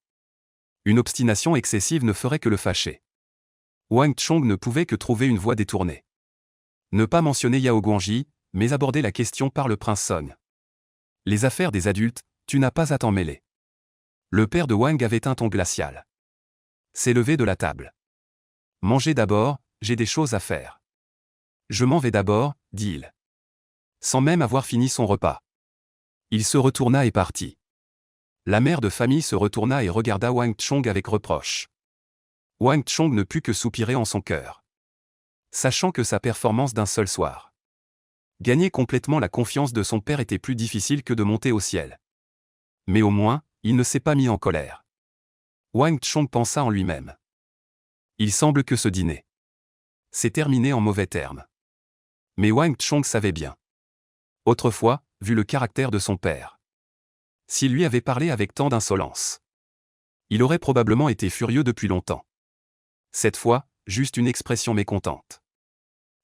Une obstination excessive ne ferait que le fâcher. Wang Chong ne pouvait que trouver une voie détournée. Ne pas mentionner Yao Guangji, mais aborder la question par le prince Song. Les affaires des adultes, tu n'as pas à t'en mêler. Le père de Wang avait un ton glacial. S'est levé de la table. Mangez d'abord, j'ai des choses à faire. Je m'en vais d'abord, dit-il. Sans même avoir fini son repas. Il se retourna et partit. La mère de famille se retourna et regarda Wang Chong avec reproche. Wang Chong ne put que soupirer en son cœur. Sachant que sa performance d'un seul soir. Gagner complètement la confiance de son père était plus difficile que de monter au ciel. Mais au moins, il ne s'est pas mis en colère. Wang Chong pensa en lui-même. Il semble que ce dîner s'est terminé en mauvais termes. Mais Wang Chong savait bien. Autrefois, vu le caractère de son père. S'il lui avait parlé avec tant d'insolence, il aurait probablement été furieux depuis longtemps. Cette fois, juste une expression mécontente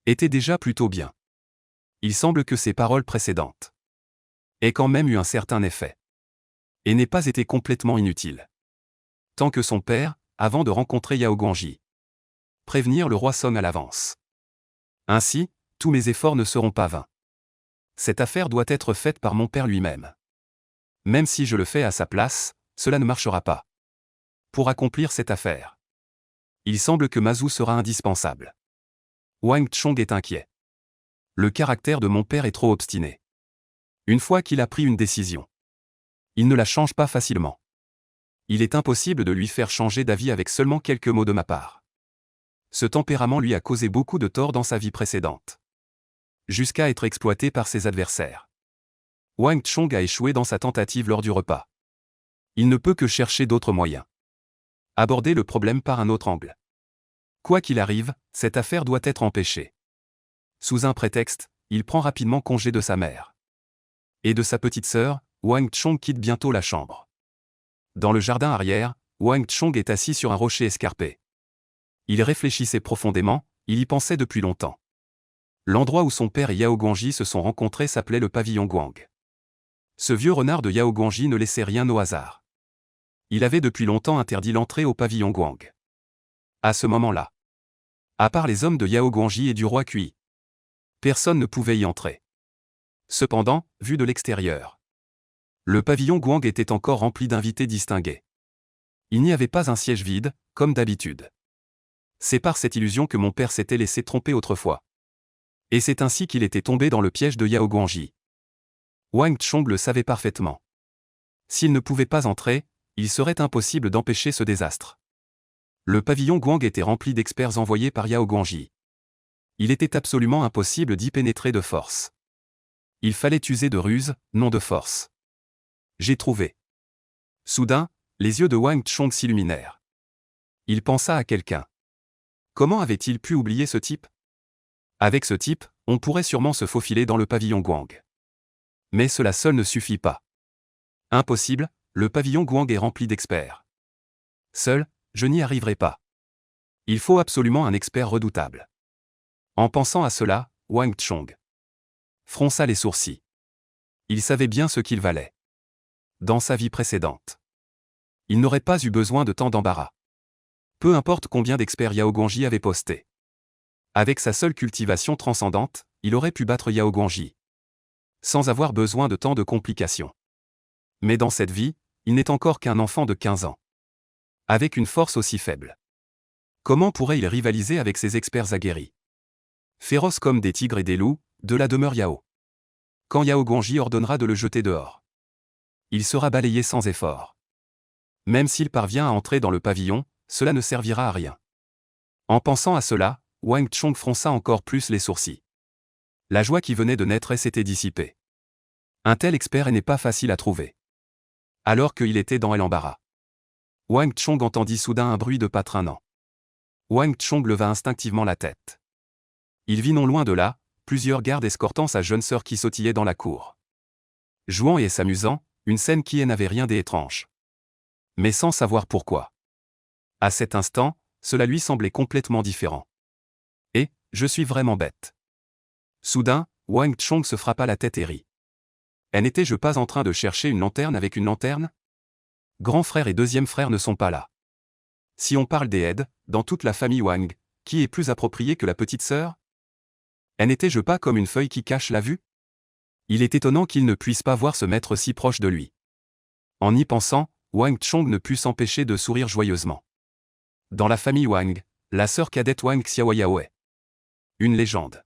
était déjà plutôt bien. Il semble que ses paroles précédentes aient quand même eu un certain effet. Et n'aient pas été complètement inutiles. Tant que son père, avant de rencontrer Yao Guangji, prévenir le roi Song à l'avance. Ainsi, tous mes efforts ne seront pas vains. Cette affaire doit être faite par mon père lui-même. Même si je le fais à sa place, cela ne marchera pas. Pour accomplir cette affaire, il semble que Ma Zhu sera indispensable. Wang Chong est inquiet. Le caractère de mon père est trop obstiné. Une fois qu'il a pris une décision, il ne la change pas facilement. Il est impossible de lui faire changer d'avis avec seulement quelques mots de ma part. Ce tempérament lui a causé beaucoup de tort dans sa vie précédente. Jusqu'à être exploité par ses adversaires. Wang Chong a échoué dans sa tentative lors du repas. Il ne peut que chercher d'autres moyens. Aborder le problème par un autre angle. Quoi qu'il arrive, cette affaire doit être empêchée. Sous un prétexte, il prend rapidement congé de sa mère. Et de sa petite sœur, Wang Chong quitte bientôt la chambre. Dans le jardin arrière, Wang Chong est assis sur un rocher escarpé. Il réfléchissait profondément, il y pensait depuis longtemps. L'endroit où son père et Yao Guangji se sont rencontrés s'appelait le pavillon Guang. Ce vieux renard de Yao Guangji ne laissait rien au hasard. Il avait depuis longtemps interdit l'entrée au pavillon Guang. À ce moment-là, à part les hommes de Yao Guangji et du roi Cui, personne ne pouvait y entrer. Cependant, vu de l'extérieur, le pavillon Guang était encore rempli d'invités distingués. Il n'y avait pas un siège vide, comme d'habitude. C'est par cette illusion que mon père s'était laissé tromper autrefois. Et c'est ainsi qu'il était tombé dans le piège de Yao Guangji. Wang Chong le savait parfaitement. S'il ne pouvait pas entrer, il serait impossible d'empêcher ce désastre. Le pavillon Guang était rempli d'experts envoyés par Yao Guangji. Il était absolument impossible d'y pénétrer de force. Il fallait user de ruse, non de force. J'ai trouvé. Soudain, les yeux de Wang Chong s'illuminèrent. Il pensa à quelqu'un. Comment avait-il pu oublier ce type? Avec ce type, on pourrait sûrement se faufiler dans le pavillon Guang. Mais cela seul ne suffit pas. Impossible, le pavillon Guang est rempli d'experts. Seul, je n'y arriverai pas. Il faut absolument un expert redoutable. En pensant à cela, Wang Chong fronça les sourcils. Il savait bien ce qu'il valait. Dans sa vie précédente, il n'aurait pas eu besoin de tant d'embarras. Peu importe combien d'experts Yao Guangji avait posté. Avec sa seule cultivation transcendante, il aurait pu battre Yao Guangji. Sans avoir besoin de tant de complications. Mais dans cette vie, il n'est encore qu'un enfant de 15 ans. Avec une force aussi faible. Comment pourrait-il rivaliser avec ces experts aguerris? Féroces comme des tigres et des loups, de la demeure Yao. Quand Yao Guangji ordonnera de le jeter dehors, il sera balayé sans effort. Même s'il parvient à entrer dans le pavillon, cela ne servira à rien. En pensant à cela, Wang Chong fronça encore plus les sourcils. La joie qui venait de naître s'était dissipée. Un tel expert n'est pas facile à trouver. Alors qu'il était dans l'embarras. Wang Chong entendit soudain un bruit de pas traînant. Wang Chong leva instinctivement la tête. Il vit non loin de là, plusieurs gardes escortant sa jeune sœur qui sautillait dans la cour. Jouant et s'amusant, une scène qui n'avait rien d'étrange. Mais sans savoir pourquoi. À cet instant, cela lui semblait complètement différent. Et, je suis vraiment bête. Soudain, Wang Chong se frappa la tête et rit. N'étais-je pas en train de chercher une lanterne avec une lanterne? Grand frère et deuxième frère ne sont pas là. Si on parle des aides, dans toute la famille Wang, qui est plus approprié que la petite sœur? N'étais-je pas comme une feuille qui cache la vue? Il est étonnant qu'il ne puisse pas voir ce maître si proche de lui. En y pensant, Wang Chong ne put s'empêcher de sourire joyeusement. Dans la famille Wang, la sœur cadette Wang Xiaoyao est une légende.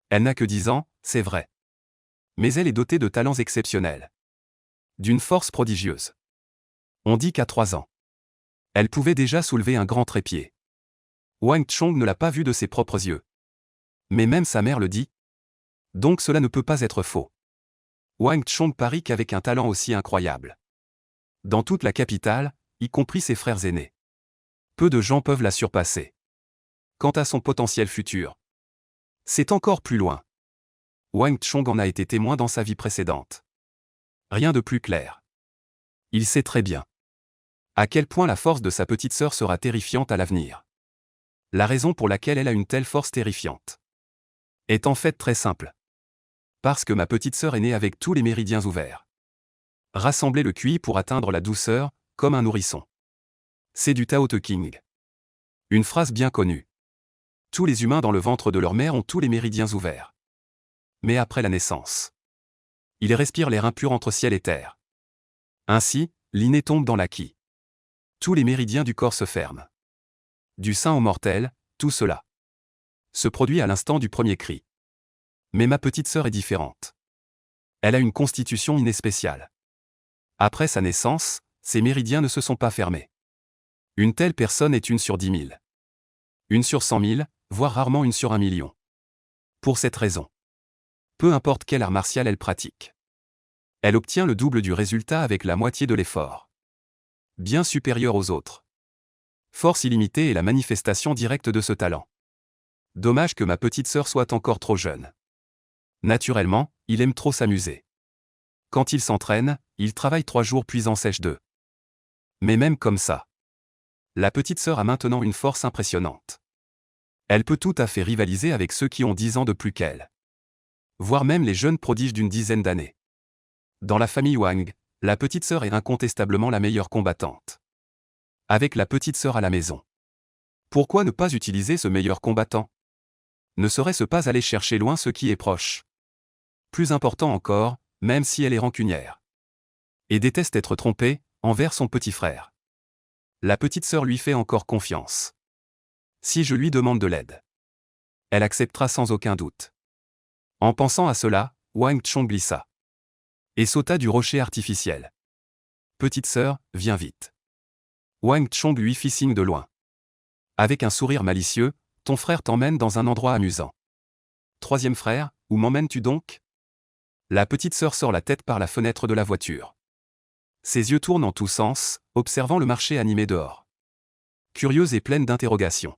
Elle n'a que 10 ans, c'est vrai. Mais elle est dotée de talents exceptionnels. D'une force prodigieuse. On dit qu'à 3 ans, elle pouvait déjà soulever un grand trépied. Wang Chong ne l'a pas vu de ses propres yeux. Mais même sa mère le dit. Donc cela ne peut pas être faux. Wang Chong parie qu'avec un talent aussi incroyable. Dans toute la capitale, y compris ses frères aînés. Peu de gens peuvent la surpasser. Quant à son potentiel futur, c'est encore plus loin. Wang Chong en a été témoin dans sa vie précédente. Rien de plus clair. Il sait très bien à quel point la force de sa petite sœur sera terrifiante à l'avenir. La raison pour laquelle elle a une telle force terrifiante est en fait très simple. Parce que ma petite sœur est née avec tous les méridiens ouverts. Rassembler le QI pour atteindre la douceur, comme un nourrisson. C'est du Tao Te Ching. Une phrase bien connue. Tous les humains dans le ventre de leur mère ont tous les méridiens ouverts. Mais après la naissance, ils respirent l'air impur entre ciel et terre. Ainsi, l'inné tombe dans l'acquis. Tous les méridiens du corps se ferment. Du saint au mortel, tout cela se produit à l'instant du premier cri. Mais ma petite sœur est différente. Elle a une constitution innée spéciale. Après sa naissance, ses méridiens ne se sont pas fermés. Une telle personne est une sur 10 000. Une sur 100 000, voire rarement une sur 1 million. Pour cette raison, peu importe quel art martial elle pratique, elle obtient le double du résultat avec la moitié de l'effort. Bien supérieur aux autres. Force illimitée est la manifestation directe de ce talent. Dommage que ma petite sœur soit encore trop jeune. Naturellement, il aime trop s'amuser. Quand il s'entraîne, il travaille 3 jours puis en sèche 2. Mais même comme ça, la petite sœur a maintenant une force impressionnante. Elle peut tout à fait rivaliser avec ceux qui ont 10 ans de plus qu'elle. Voire même les jeunes prodiges d'une dizaine d'années. Dans la famille Wang, la petite sœur est incontestablement la meilleure combattante. Avec la petite sœur à la maison. Pourquoi ne pas utiliser ce meilleur combattant? Ne serait-ce pas aller chercher loin ce qui est proche? Plus important encore, même si elle est rancunière. Et déteste être trompée, envers son petit frère. La petite sœur lui fait encore confiance. Si je lui demande de l'aide, elle acceptera sans aucun doute. En pensant à cela, Wang Chong glissa. Et sauta du rocher artificiel. Petite sœur, viens vite. Wang Chong lui fit signe de loin. Avec un sourire malicieux, ton frère t'emmène dans un endroit amusant. Troisième frère, où m'emmènes-tu donc? La petite sœur sort la tête par la fenêtre de la voiture. Ses yeux tournent en tous sens, observant le marché animé dehors. Curieuse et pleine d'interrogations.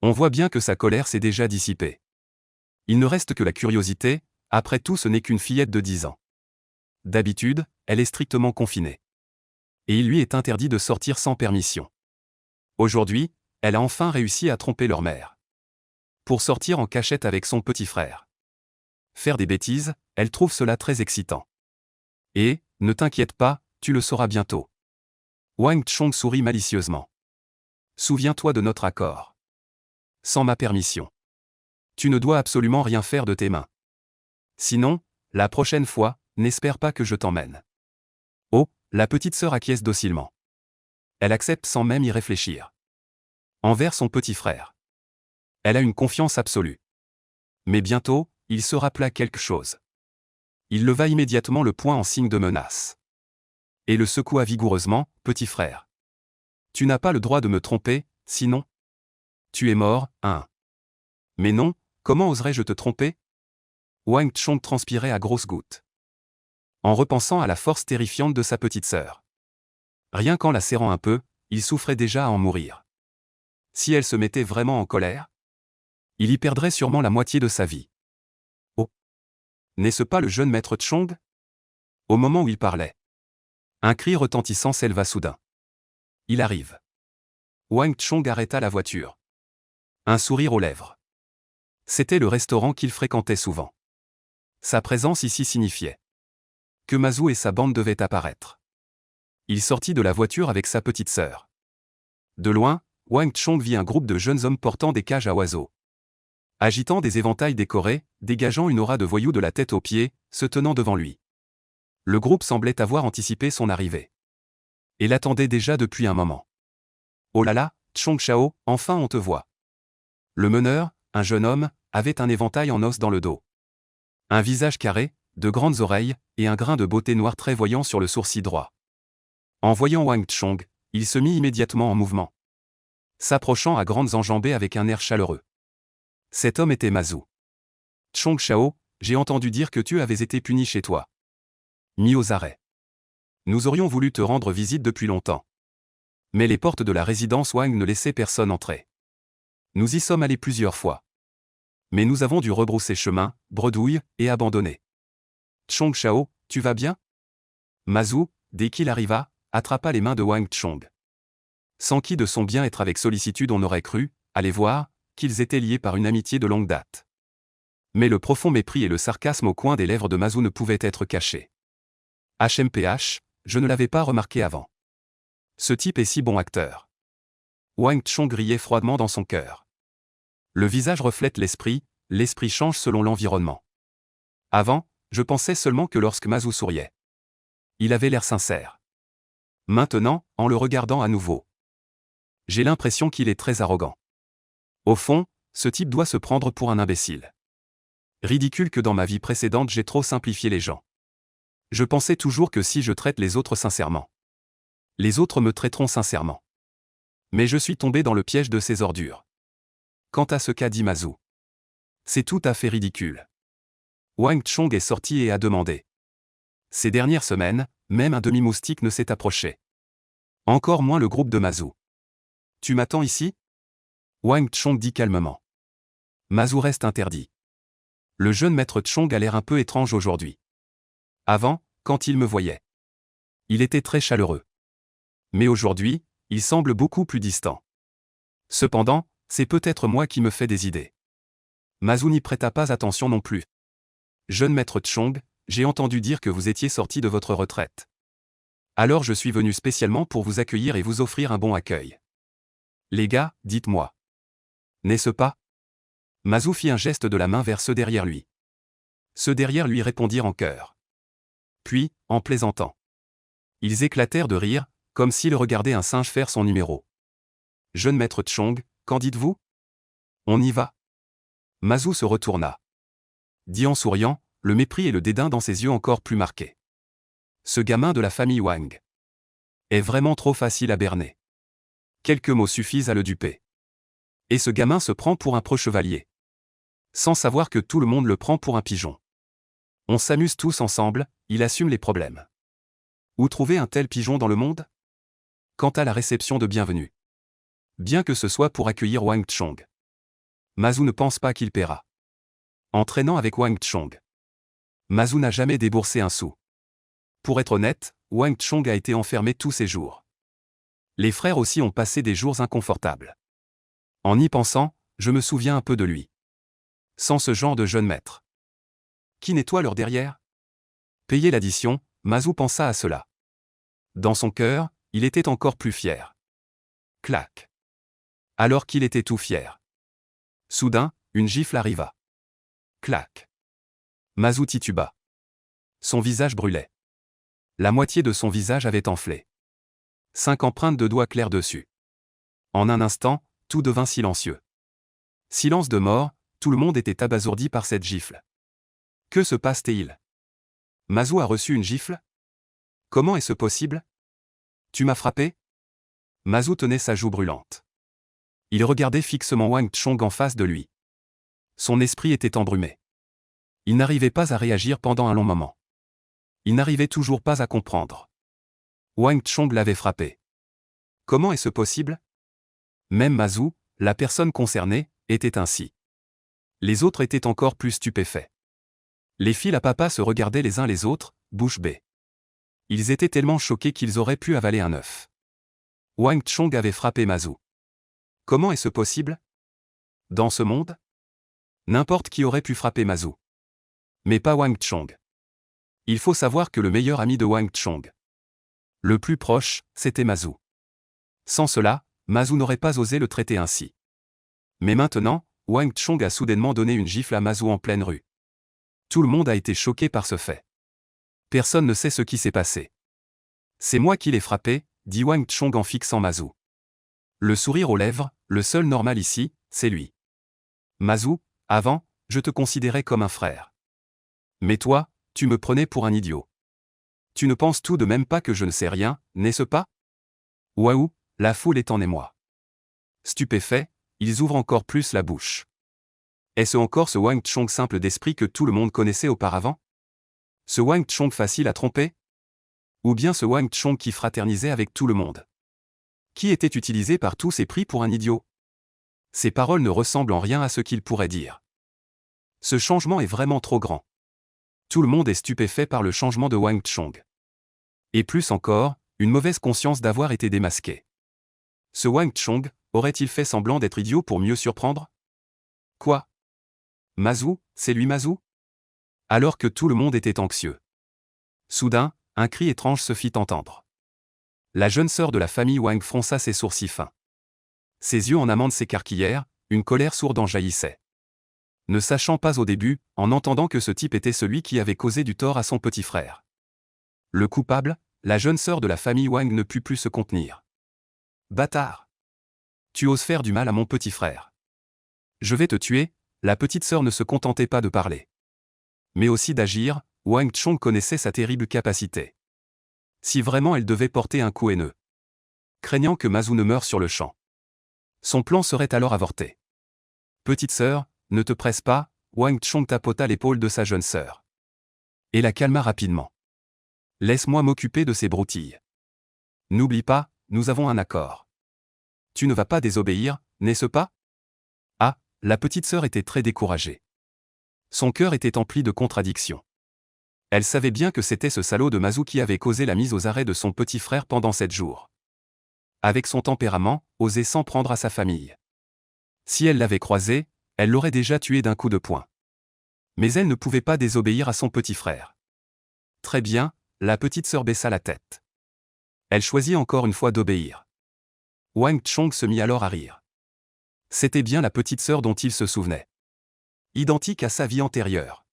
On voit bien que sa colère s'est déjà dissipée. Il ne reste que la curiosité, après tout ce n'est qu'une fillette de 10 ans. D'habitude, elle est strictement confinée. Et il lui est interdit de sortir sans permission. Aujourd'hui, elle a enfin réussi à tromper leur mère. Pour sortir en cachette avec son petit frère. Faire des bêtises, elle trouve cela très excitant. Et, ne t'inquiète pas, tu le sauras bientôt. Wang Chong sourit malicieusement. Souviens-toi de notre accord. Sans ma permission. Tu ne dois absolument rien faire de tes mains. Sinon, la prochaine fois, n'espère pas que je t'emmène. Oh, la petite sœur acquiesce docilement. Elle accepte sans même y réfléchir. Envers son petit frère. Elle a une confiance absolue. Mais bientôt, il se rappela quelque chose. Il leva immédiatement le poing en signe de menace. Et le secoua vigoureusement, petit frère. Tu n'as pas le droit de me tromper, sinon tu es mort, hein. Mais non, comment oserais-je te tromper? Wang Chong transpirait à grosses gouttes. En repensant à la force terrifiante de sa petite sœur. Rien qu'en la serrant un peu, il souffrait déjà à en mourir. Si elle se mettait vraiment en colère, il y perdrait sûrement la moitié de sa vie. Oh! N'est-ce pas le jeune maître Chong? Au moment où il parlait, un cri retentissant s'éleva soudain. Il arrive. Wang Chong arrêta la voiture. Un sourire aux lèvres. C'était le restaurant qu'il fréquentait souvent. Sa présence ici signifiait que Mazu et sa bande devaient apparaître. Il sortit de la voiture avec sa petite sœur. De loin, Wang Chong vit un groupe de jeunes hommes portant des cages à oiseaux. Agitant des éventails décorés, dégageant une aura de voyous de la tête aux pieds, se tenant devant lui. Le groupe semblait avoir anticipé son arrivée. Et l'attendait déjà depuis un moment. Oh là là, Chong Chao, enfin on te voit. Le meneur, un jeune homme, avait un éventail en os dans le dos. Un visage carré, de grandes oreilles, et un grain de beauté noire très voyant sur le sourcil droit. En voyant Wang Chong, il se mit immédiatement en mouvement. S'approchant à grandes enjambées avec un air chaleureux. Cet homme était Mazu. Chong Chao, j'ai entendu dire que tu avais été puni chez toi. Mis aux arrêts. Nous aurions voulu te rendre visite depuis longtemps. Mais les portes de la résidence Wang ne laissaient personne entrer. Nous y sommes allés plusieurs fois. Mais nous avons dû rebrousser chemin, bredouille, et abandonner. Chong Chao, tu vas bien? Mazu, dès qu'il arriva, attrapa les mains de Wang Chong. Sans qui de son bien-être avec sollicitude on aurait cru, allez voir, qu'ils étaient liés par une amitié de longue date. Mais le profond mépris et le sarcasme au coin des lèvres de Mazu ne pouvaient être cachés. HMPH, je ne l'avais pas remarqué avant. Ce type est si bon acteur. Wang Chong riait froidement dans son cœur. Le visage reflète l'esprit change selon l'environnement. Avant, je pensais seulement que lorsque Mazu souriait. Il avait l'air sincère. Maintenant, en le regardant à nouveau, j'ai l'impression qu'il est très arrogant. Au fond, ce type doit se prendre pour un imbécile. Ridicule que dans ma vie précédente j'ai trop simplifié les gens. Je pensais toujours que si je traite les autres sincèrement, les autres me traiteront sincèrement. Mais je suis tombé dans le piège de ces ordures. Quant à ce qu'a dit Mazu, c'est tout à fait ridicule. Wang Chong est sorti et a demandé. Ces dernières semaines, même un demi-moustique ne s'est approché. Encore moins le groupe de Mazu. Tu m'attends ici? Wang Chong dit calmement. Mazu reste interdit. Le jeune maître Chong a l'air un peu étrange aujourd'hui. Avant, quand il me voyait, il était très chaleureux. Mais aujourd'hui, il semble beaucoup plus distant. Cependant, c'est peut-être moi qui me fais des idées. Mazu n'y prêta pas attention non plus. Jeune maître Chong, j'ai entendu dire que vous étiez sorti de votre retraite. Alors je suis venu spécialement pour vous accueillir et vous offrir un bon accueil. Les gars, dites-moi. N'est-ce pas? Mazu fit un geste de la main vers ceux derrière lui. Ceux derrière lui répondirent en chœur. Puis, en plaisantant, ils éclatèrent de rire, comme s'ils regardaient un singe faire son numéro. Jeune maître Chong, qu'en dites-vous? On y va. Mazu se retourna. Dit en souriant, le mépris et le dédain dans ses yeux encore plus marqués. Ce gamin de la famille Wang est vraiment trop facile à berner. Quelques mots suffisent à le duper. Et ce gamin se prend pour un pro-chevalier. Sans savoir que tout le monde le prend pour un pigeon. On s'amuse tous ensemble, il assume les problèmes. Où trouver un tel pigeon dans le monde? Quant à la réception de bienvenue. Bien que ce soit pour accueillir Wang Chong. Mazu ne pense pas qu'il paiera. En traînant avec Wang Chong, Mazu n'a jamais déboursé un sou. Pour être honnête, Wang Chong a été enfermé tous ces jours. Les frères aussi ont passé des jours inconfortables. En y pensant, je me souviens un peu de lui. Sans ce genre de jeune maître. Qui nettoie leur derrière? Payer l'addition, Mazu pensa à cela. Dans son cœur, il était encore plus fier. Clac. Alors qu'il était tout fier. Soudain, une gifle arriva. Clac. Mazu tituba. Son visage brûlait. La moitié de son visage avait enflé. 5 empreintes de doigts clairs dessus. En un instant, tout devint silencieux. Silence de mort, tout le monde était abasourdi par cette gifle. Que se passe-t-il? Mazu a reçu une gifle? Comment est-ce possible? Tu m'as frappé? Mazu tenait sa joue brûlante. Il regardait fixement Wang Chong en face de lui. Son esprit était embrumé. Il n'arrivait pas à réagir pendant un long moment. Il n'arrivait toujours pas à comprendre. Wang Chong l'avait frappé. Comment est-ce possible? Même Mazu, la personne concernée, était ainsi. Les autres étaient encore plus stupéfaits. Les fils à papa se regardaient les uns les autres, bouche bée. Ils étaient tellement choqués qu'ils auraient pu avaler un œuf. Wang Chong avait frappé Mazu. Comment est-ce possible? Dans ce monde? N'importe qui aurait pu frapper Mazu. Mais pas Wang Chong. Il faut savoir que le meilleur ami de Wang Chong, le plus proche, c'était Mazu. Sans cela, Mazu n'aurait pas osé le traiter ainsi. Mais maintenant, Wang Chong a soudainement donné une gifle à Mazu en pleine rue. Tout le monde a été choqué par ce fait. Personne ne sait ce qui s'est passé. C'est moi qui l'ai frappé, dit Wang Chong en fixant Mazu. Le sourire aux lèvres, le seul normal ici, c'est lui. Mazu, avant, je te considérais comme un frère. Mais toi, tu me prenais pour un idiot. Tu ne penses tout de même pas que je ne sais rien, n'est-ce pas? Waouh, la foule est en émoi. Stupéfait, ils ouvrent encore plus la bouche. Est-ce encore ce Wang Chong simple d'esprit que tout le monde connaissait auparavant? Ce Wang Chong facile à tromper? Ou bien ce Wang Chong qui fraternisait avec tout le monde? Qui était utilisé par tous et pris pour un idiot? Ces paroles ne ressemblent en rien à ce qu'il pourrait dire. Ce changement est vraiment trop grand. Tout le monde est stupéfait par le changement de Wang Chong. Et plus encore, une mauvaise conscience d'avoir été démasqué. Ce Wang Chong, aurait-il fait semblant d'être idiot pour mieux surprendre? Quoi? Mazu, c'est lui Mazu? Alors que tout le monde était anxieux. Soudain, un cri étrange se fit entendre. La jeune sœur de la famille Wang fronça ses sourcils fins. Ses yeux en amande s'écarquillèrent, une colère sourde en jaillissait. Ne sachant pas au début, en entendant que ce type était celui qui avait causé du tort à son petit frère. Le coupable, la jeune sœur de la famille Wang ne put plus se contenir. Bâtard! Tu oses faire du mal à mon petit frère. Je vais te tuer, la petite sœur ne se contentait pas de parler. Mais aussi d'agir, Wang Chong connaissait sa terrible capacité. Si vraiment elle devait porter un coup haineux. Craignant que Mazu ne meure sur le champ. Son plan serait alors avorté. Petite sœur, ne te presse pas, Wang Chong tapota l'épaule de sa jeune sœur. Et la calma rapidement. Laisse-moi m'occuper de ces broutilles. N'oublie pas, nous avons un accord. Tu ne vas pas désobéir, n'est-ce pas? Ah, la petite sœur était très découragée. Son cœur était empli de contradictions. Elle savait bien que c'était ce salaud de Mazu qui avait causé la mise aux arrêts de son petit frère pendant 7 jours. Avec son tempérament, osait s'en prendre à sa famille. Si elle l'avait croisé, elle l'aurait déjà tué d'un coup de poing. Mais elle ne pouvait pas désobéir à son petit frère. Très bien, la petite sœur baissa la tête. Elle choisit encore une fois d'obéir. Wang Chong se mit alors à rire. C'était bien la petite sœur dont il se souvenait. Identique à sa vie antérieure.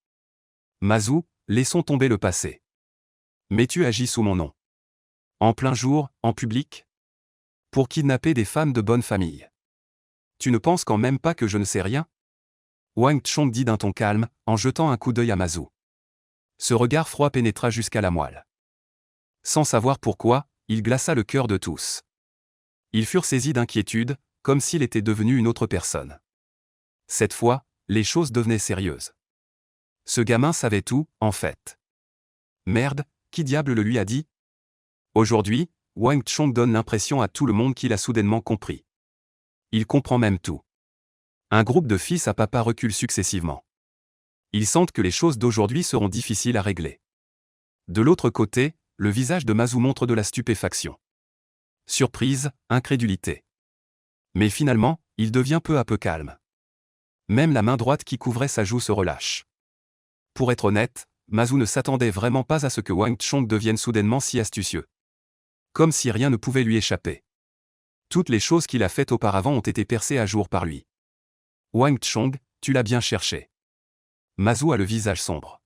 Mazu, laissons tomber le passé. Mais tu agis sous mon nom. En plein jour, en public? Pour kidnapper des femmes de bonne famille. Tu ne penses quand même pas que je ne sais rien? Wang Chong dit d'un ton calme, en jetant un coup d'œil à Mazu. Ce regard froid pénétra jusqu'à la moelle. Sans savoir pourquoi, il glaça le cœur de tous. Ils furent saisis d'inquiétude, comme s'il était devenu une autre personne. Cette fois, les choses devenaient sérieuses. Ce gamin savait tout, en fait. Merde, qui diable le lui a dit? Aujourd'hui, Wang Chong donne l'impression à tout le monde qu'il a soudainement compris. Il comprend même tout. Un groupe de fils à papa recule successivement. Ils sentent que les choses d'aujourd'hui seront difficiles à régler. De l'autre côté, le visage de Mazu montre de la stupéfaction. Surprise, incrédulité. Mais finalement, il devient peu à peu calme. Même la main droite qui couvrait sa joue se relâche. Pour être honnête, Mazu ne s'attendait vraiment pas à ce que Wang Chong devienne soudainement si astucieux. Comme si rien ne pouvait lui échapper. Toutes les choses qu'il a faites auparavant ont été percées à jour par lui. Wang Chong, tu l'as bien cherché. Mazu a le visage sombre.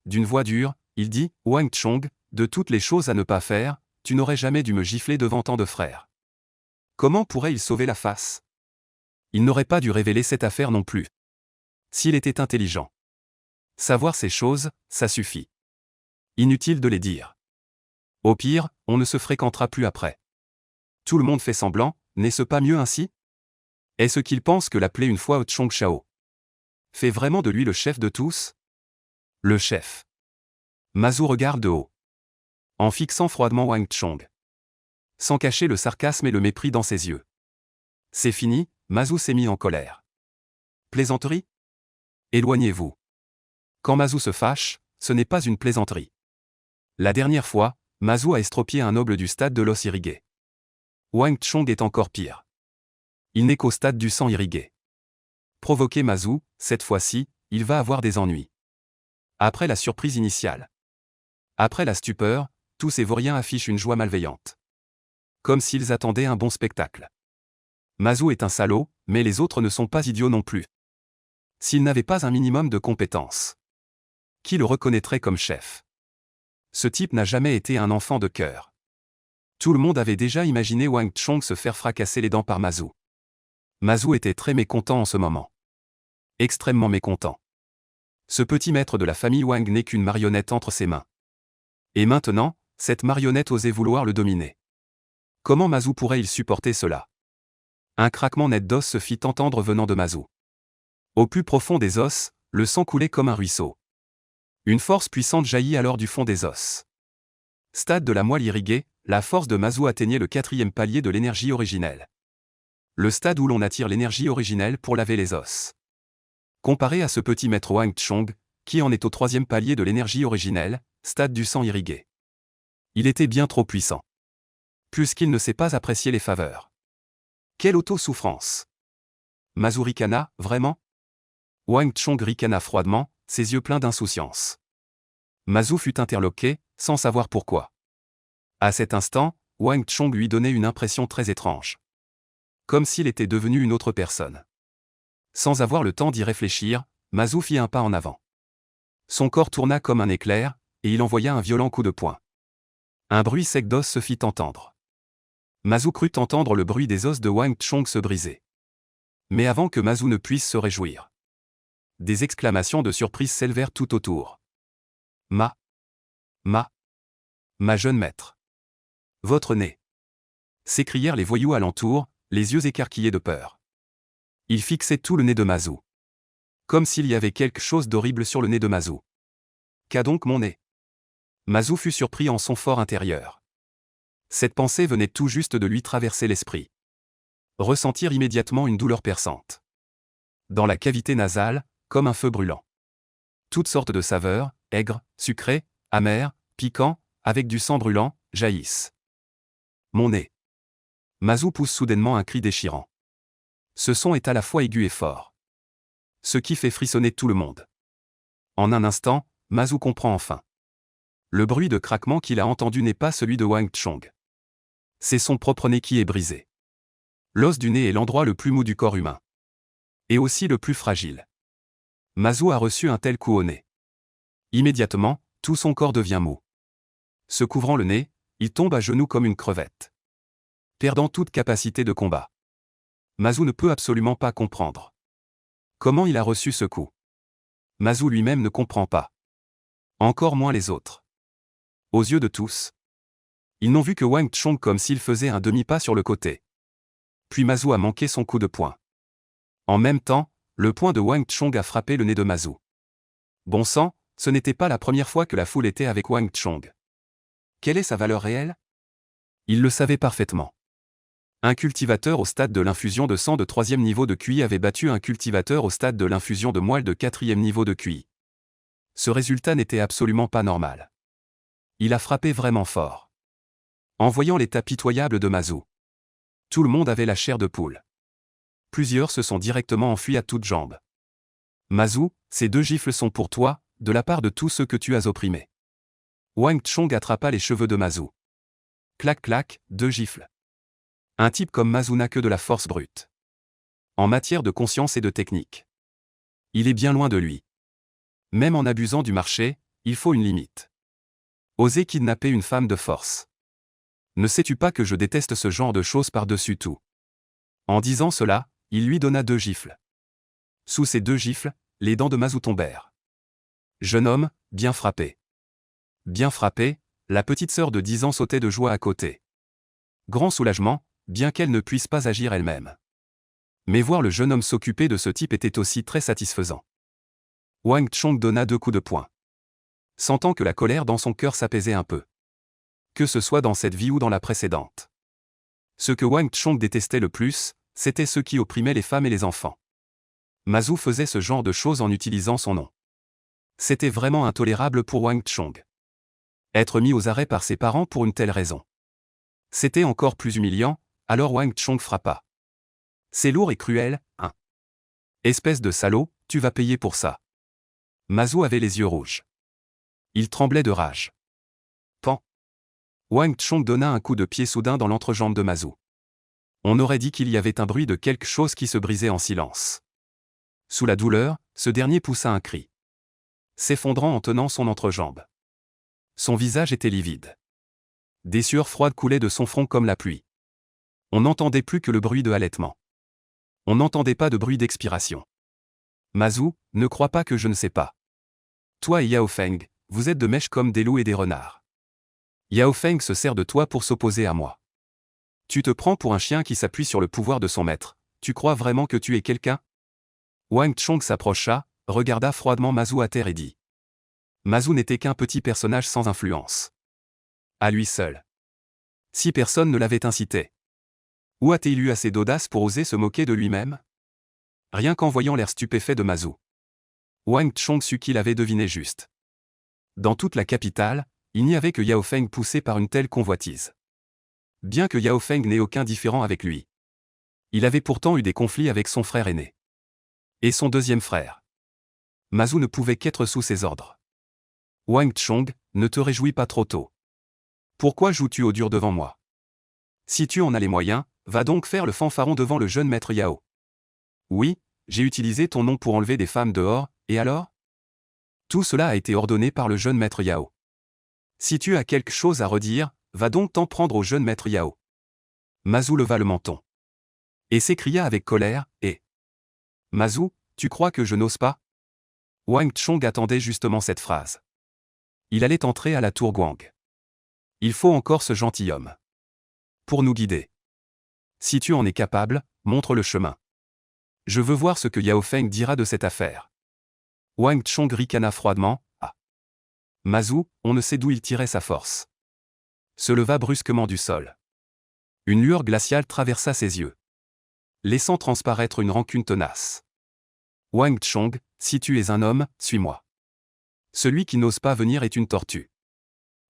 D'une voix dure, il dit, Wang Chong, de toutes les choses à ne pas faire, tu n'aurais jamais dû me gifler devant tant de frères. Comment pourrait-il sauver la face? Il n'aurait pas dû révéler cette affaire non plus. S'il était intelligent. Savoir ces choses, ça suffit. Inutile de les dire. Au pire, on ne se fréquentera plus après. Tout le monde fait semblant, n'est-ce pas mieux ainsi? Est-ce qu'il pense que l'appeler une fois Chong Shao fait vraiment de lui le chef de tous? Le chef. Mazu regarde de haut. En fixant froidement Wang Chong. Sans cacher le sarcasme et le mépris dans ses yeux. C'est fini, Mazu s'est mis en colère. Plaisanterie? Éloignez-vous. Quand Mazu se fâche, ce n'est pas une plaisanterie. La dernière fois, Mazu a estropié un noble du stade de l'os irrigué. Wang Chong est encore pire. Il n'est qu'au stade du sang irrigué. Provoquer Mazu, cette fois-ci, il va avoir des ennuis. Après la surprise initiale. Après la stupeur, tous ces vauriens affichent une joie malveillante. Comme s'ils attendaient un bon spectacle. Mazu est un salaud, mais les autres ne sont pas idiots non plus. S'il n'avait pas un minimum de compétences. Qui le reconnaîtrait comme chef? Ce type n'a jamais été un enfant de cœur. Tout le monde avait déjà imaginé Wang Chong se faire fracasser les dents par Mazu. Mazu était très mécontent en ce moment. Extrêmement mécontent. Ce petit maître de la famille Wang n'est qu'une marionnette entre ses mains. Et maintenant, cette marionnette osait vouloir le dominer. Comment Mazu pourrait-il supporter cela? Un craquement net d'os se fit entendre venant de Mazu. Au plus profond des os, le sang coulait comme un ruisseau. Une force puissante jaillit alors du fond des os. Stade de la moelle irriguée, la force de Mazu atteignait le 4e palier de l'énergie originelle. Le stade où l'on attire l'énergie originelle pour laver les os. Comparé à ce petit maître Wang Chong, qui en est au 3e palier de l'énergie originelle, stade du sang irrigué. Il était bien trop puissant. Plus qu'il ne sait pas apprécier les faveurs. Quelle auto-souffrance! Mazu ricana, vraiment? Wang Chong ricana froidement, ses yeux pleins d'insouciance. Mazu fut interloqué, sans savoir pourquoi. À cet instant, Wang Chong lui donnait une impression très étrange. Comme s'il était devenu une autre personne. Sans avoir le temps d'y réfléchir, Mazu fit un pas en avant. Son corps tourna comme un éclair, et il envoya un violent coup de poing. Un bruit sec d'os se fit entendre. Mazu crut entendre le bruit des os de Wang Chong se briser. Mais avant que Mazu ne puisse se réjouir. Des exclamations de surprise s'élevèrent tout autour. Ma jeune maître. Votre nez. S'écrièrent les voyous alentour, les yeux écarquillés de peur. Ils fixaient tout le nez de Mazu. Comme s'il y avait quelque chose d'horrible sur le nez de Mazu. Qu'a donc mon nez? Mazu fut surpris en son fort intérieur. Cette pensée venait tout juste de lui traverser l'esprit. Ressentir immédiatement une douleur perçante. Dans la cavité nasale, comme un feu brûlant. Toutes sortes de saveurs, aigres, sucrées, amères, piquants, avec du sang brûlant, jaillissent. Mon nez. Mazu pousse soudainement un cri déchirant. Ce son est à la fois aigu et fort. Ce qui fait frissonner tout le monde. En un instant, Mazu comprend enfin. Le bruit de craquement qu'il a entendu n'est pas celui de Wang Chong. C'est son propre nez qui est brisé. L'os du nez est l'endroit le plus mou du corps humain. Et aussi le plus fragile. Mazu a reçu un tel coup au nez. Immédiatement, tout son corps devient mou. Se couvrant le nez, il tombe à genoux comme une crevette. Perdant toute capacité de combat. Mazu ne peut absolument pas comprendre. Comment il a reçu ce coup? Mazu lui-même ne comprend pas. Encore moins les autres. Aux yeux de tous, ils n'ont vu que Wang Chong comme s'il faisait un demi-pas sur le côté. Puis Mazu a manqué son coup de poing. En même temps, le poing de Wang Chong a frappé le nez de Mazu. Bon sang, ce n'était pas la première fois que la foule était avec Wang Chong. Quelle est sa valeur réelle? Il le savait parfaitement. Un cultivateur au stade de l'infusion de sang de 3e niveau de QI avait battu un cultivateur au stade de l'infusion de moelle de 4e niveau de QI. Ce résultat n'était absolument pas normal. Il a frappé vraiment fort. En voyant l'état pitoyable de Mazu, tout le monde avait la chair de poule. Plusieurs se sont directement enfuis à toutes jambes. Mazu, ces 2 gifles sont pour toi, de la part de tous ceux que tu as opprimés. Wang Chong attrapa les cheveux de Mazu. Clac clac, 2 gifles. Un type comme Mazu n'a que de la force brute. En matière de conscience et de technique. Il est bien loin de lui. Même en abusant du marché, il faut une limite. Oser kidnapper une femme de force. Ne sais-tu pas que je déteste ce genre de choses par-dessus tout? En disant cela, il lui donna 2 gifles. Sous ces 2 gifles, les dents de Mazu tombèrent. Jeune homme, bien frappé. Bien frappé, la petite sœur de 10 ans sautait de joie à côté. Grand soulagement, bien qu'elle ne puisse pas agir elle-même. Mais voir le jeune homme s'occuper de ce type était aussi très satisfaisant. Wang Chong donna 2 coups de poing. Sentant que la colère dans son cœur s'apaisait un peu. Que ce soit dans cette vie ou dans la précédente. Ce que Wang Chong détestait le plus, c'était ceux qui opprimaient les femmes et les enfants. Mazu faisait ce genre de choses en utilisant son nom. C'était vraiment intolérable pour Wang Chong. Être mis aux arrêts par ses parents pour une telle raison. C'était encore plus humiliant, alors Wang Chong frappa. C'est lourd et cruel, hein. Espèce de salaud, tu vas payer pour ça. Mazu avait les yeux rouges. Il tremblait de rage. Pan. Wang Chong donna un coup de pied soudain dans l'entrejambe de Mazu. On aurait dit qu'il y avait un bruit de quelque chose qui se brisait en silence. Sous la douleur, ce dernier poussa un cri, s'effondrant en tenant son entrejambe. Son visage était livide. Des sueurs froides coulaient de son front comme la pluie. On n'entendait plus que le bruit de halètement. On n'entendait pas de bruit d'expiration. Mazu, ne crois pas que je ne sais pas. Toi et Yao Feng, vous êtes de mèche comme des loups et des renards. Yao Feng se sert de toi pour s'opposer à moi. Tu te prends pour un chien qui s'appuie sur le pouvoir de son maître. Tu crois vraiment que tu es quelqu'un? Wang Chong s'approcha, regarda froidement Mazu à terre et dit. Mazu n'était qu'un petit personnage sans influence. À lui seul. Si personne ne l'avait incité. Où a-t-il eu assez d'audace pour oser se moquer de lui-même? Rien qu'en voyant l'air stupéfait de Mazu. Wang Chong sut qu'il avait deviné juste. Dans toute la capitale, il n'y avait que Yao Feng poussé par une telle convoitise. Bien que Yao Feng n'ait aucun différend avec lui. Il avait pourtant eu des conflits avec son frère aîné. Et son deuxième frère. Mazu ne pouvait qu'être sous ses ordres. Wang Chong, ne te réjouis pas trop tôt. Pourquoi joues-tu au dur devant moi? Si tu en as les moyens, va donc faire le fanfaron devant le jeune maître Yao. Oui, j'ai utilisé ton nom pour enlever des femmes dehors, et alors? Tout cela a été ordonné par le jeune maître Yao. Si tu as quelque chose à redire, va donc t'en prendre au jeune maître Yao. Mazu leva le menton. Et s'écria avec colère, et... Mazu, tu crois que je n'ose pas? Wang Chong attendait justement cette phrase. Il allait entrer à la tour Guang. Il faut encore ce gentilhomme. Pour nous guider. Si tu en es capable, montre le chemin. Je veux voir ce que Yao Feng dira de cette affaire. Wang Chong ricana froidement, ah. Mazu, on ne sait d'où il tirait sa force. Se leva brusquement du sol. Une lueur glaciale traversa ses yeux, laissant transparaître une rancune tenace. Wang Chong, si tu es un homme, suis-moi. Celui qui n'ose pas venir est une tortue.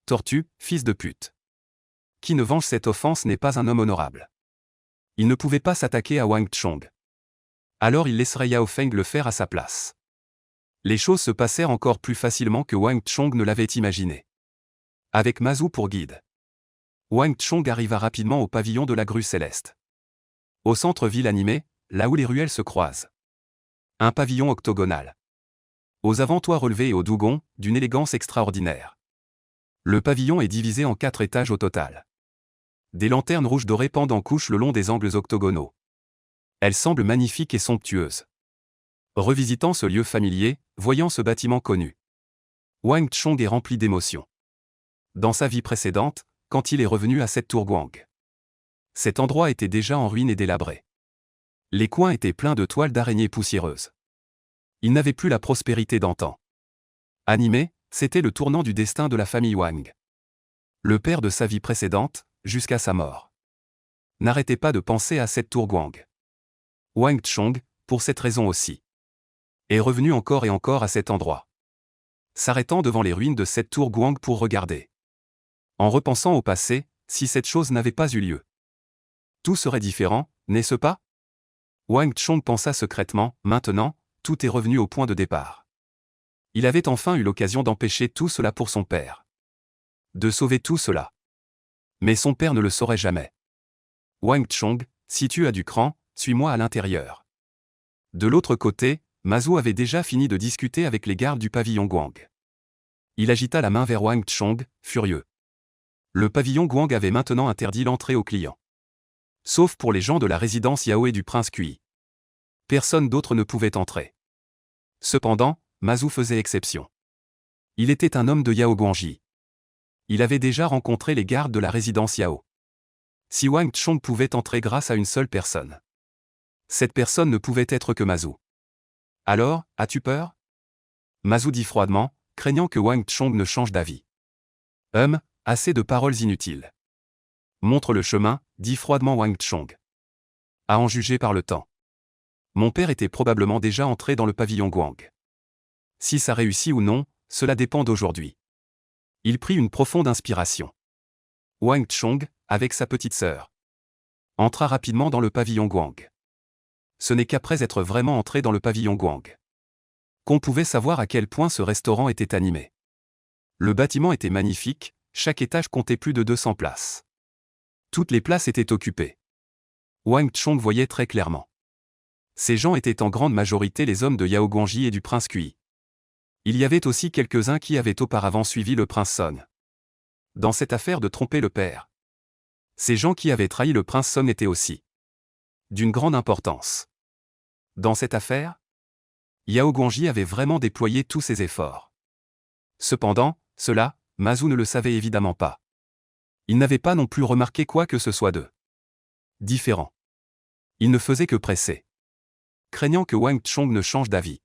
Tortue, fils de pute. Qui ne venge cette offense n'est pas un homme honorable. Il ne pouvait pas s'attaquer à Wang Chong. Alors il laisserait Yao Feng le faire à sa place. Les choses se passèrent encore plus facilement que Wang Chong ne l'avait imaginé. Avec Mazu pour guide. Wang Chong arriva rapidement au pavillon de la grue céleste. Au centre-ville animé, là où les ruelles se croisent. Un pavillon octogonal. Aux avant-toits relevés et aux dougons, d'une élégance extraordinaire. Le pavillon est divisé en 4 étages au total. Des lanternes rouges dorées pendent en couche le long des angles octogonaux. Elles semblent magnifiques et somptueuses. Revisitant ce lieu familier, voyant ce bâtiment connu. Wang Chong est rempli d'émotions. Dans sa vie précédente, quand il est revenu à cette tour Guang. Cet endroit était déjà en ruine et délabré. Les coins étaient pleins de toiles d'araignées poussiéreuses. Il n'avait plus la prospérité d'antan. Animé, c'était le tournant du destin de la famille Wang. Le père de sa vie précédente, jusqu'à sa mort, n'arrêtait pas de penser à cette tour Guang. Wang Chong, pour cette raison aussi, est revenu encore et encore à cet endroit, s'arrêtant devant les ruines de cette tour Guang pour regarder. En repensant au passé, si cette chose n'avait pas eu lieu, tout serait différent, n'est-ce pas? Wang Chong pensa secrètement, maintenant, tout est revenu au point de départ. Il avait enfin eu l'occasion d'empêcher tout cela pour son père. De sauver tout cela. Mais son père ne le saurait jamais. Wang Chong, si tu as du cran, suis-moi à l'intérieur. De l'autre côté, Mazu avait déjà fini de discuter avec les gardes du pavillon Guang. Il agita la main vers Wang Chong, furieux. Le pavillon Guang avait maintenant interdit l'entrée aux clients. Sauf pour les gens de la résidence Yao et du prince Kui. Personne d'autre ne pouvait entrer. Cependant, Mazu faisait exception. Il était un homme de Yao Guangji. Il avait déjà rencontré les gardes de la résidence Yao. Si Wang Chong pouvait entrer grâce à une seule personne, cette personne ne pouvait être que Mazu. Alors, as-tu peur? Mazu dit froidement, craignant que Wang Chong ne change d'avis. Assez de paroles inutiles. Montre le chemin, dit froidement Wang Chong. À en juger par le temps. Mon père était probablement déjà entré dans le pavillon Guang. Si ça réussit ou non, cela dépend d'aujourd'hui. Il prit une profonde inspiration. Wang Chong, avec sa petite sœur, entra rapidement dans le pavillon Guang. Ce n'est qu'après être vraiment entré dans le pavillon Guang qu'on pouvait savoir à quel point ce restaurant était animé. Le bâtiment était magnifique, chaque étage comptait plus de 200 places. Toutes les places étaient occupées. Wang Chong voyait très clairement. Ces gens étaient en grande majorité les hommes de Yao Guangji et du prince Cui. Il y avait aussi quelques-uns qui avaient auparavant suivi le prince Song. Dans cette affaire de tromper le père, ces gens qui avaient trahi le prince Song étaient aussi d'une grande importance. Dans cette affaire, Yao Guangji avait vraiment déployé tous ses efforts. Cependant, cela, Ma Zhu ne le savait évidemment pas. Il n'avait pas non plus remarqué quoi que ce soit de différent. Il ne faisait que presser, craignant que Wang Chong ne change d'avis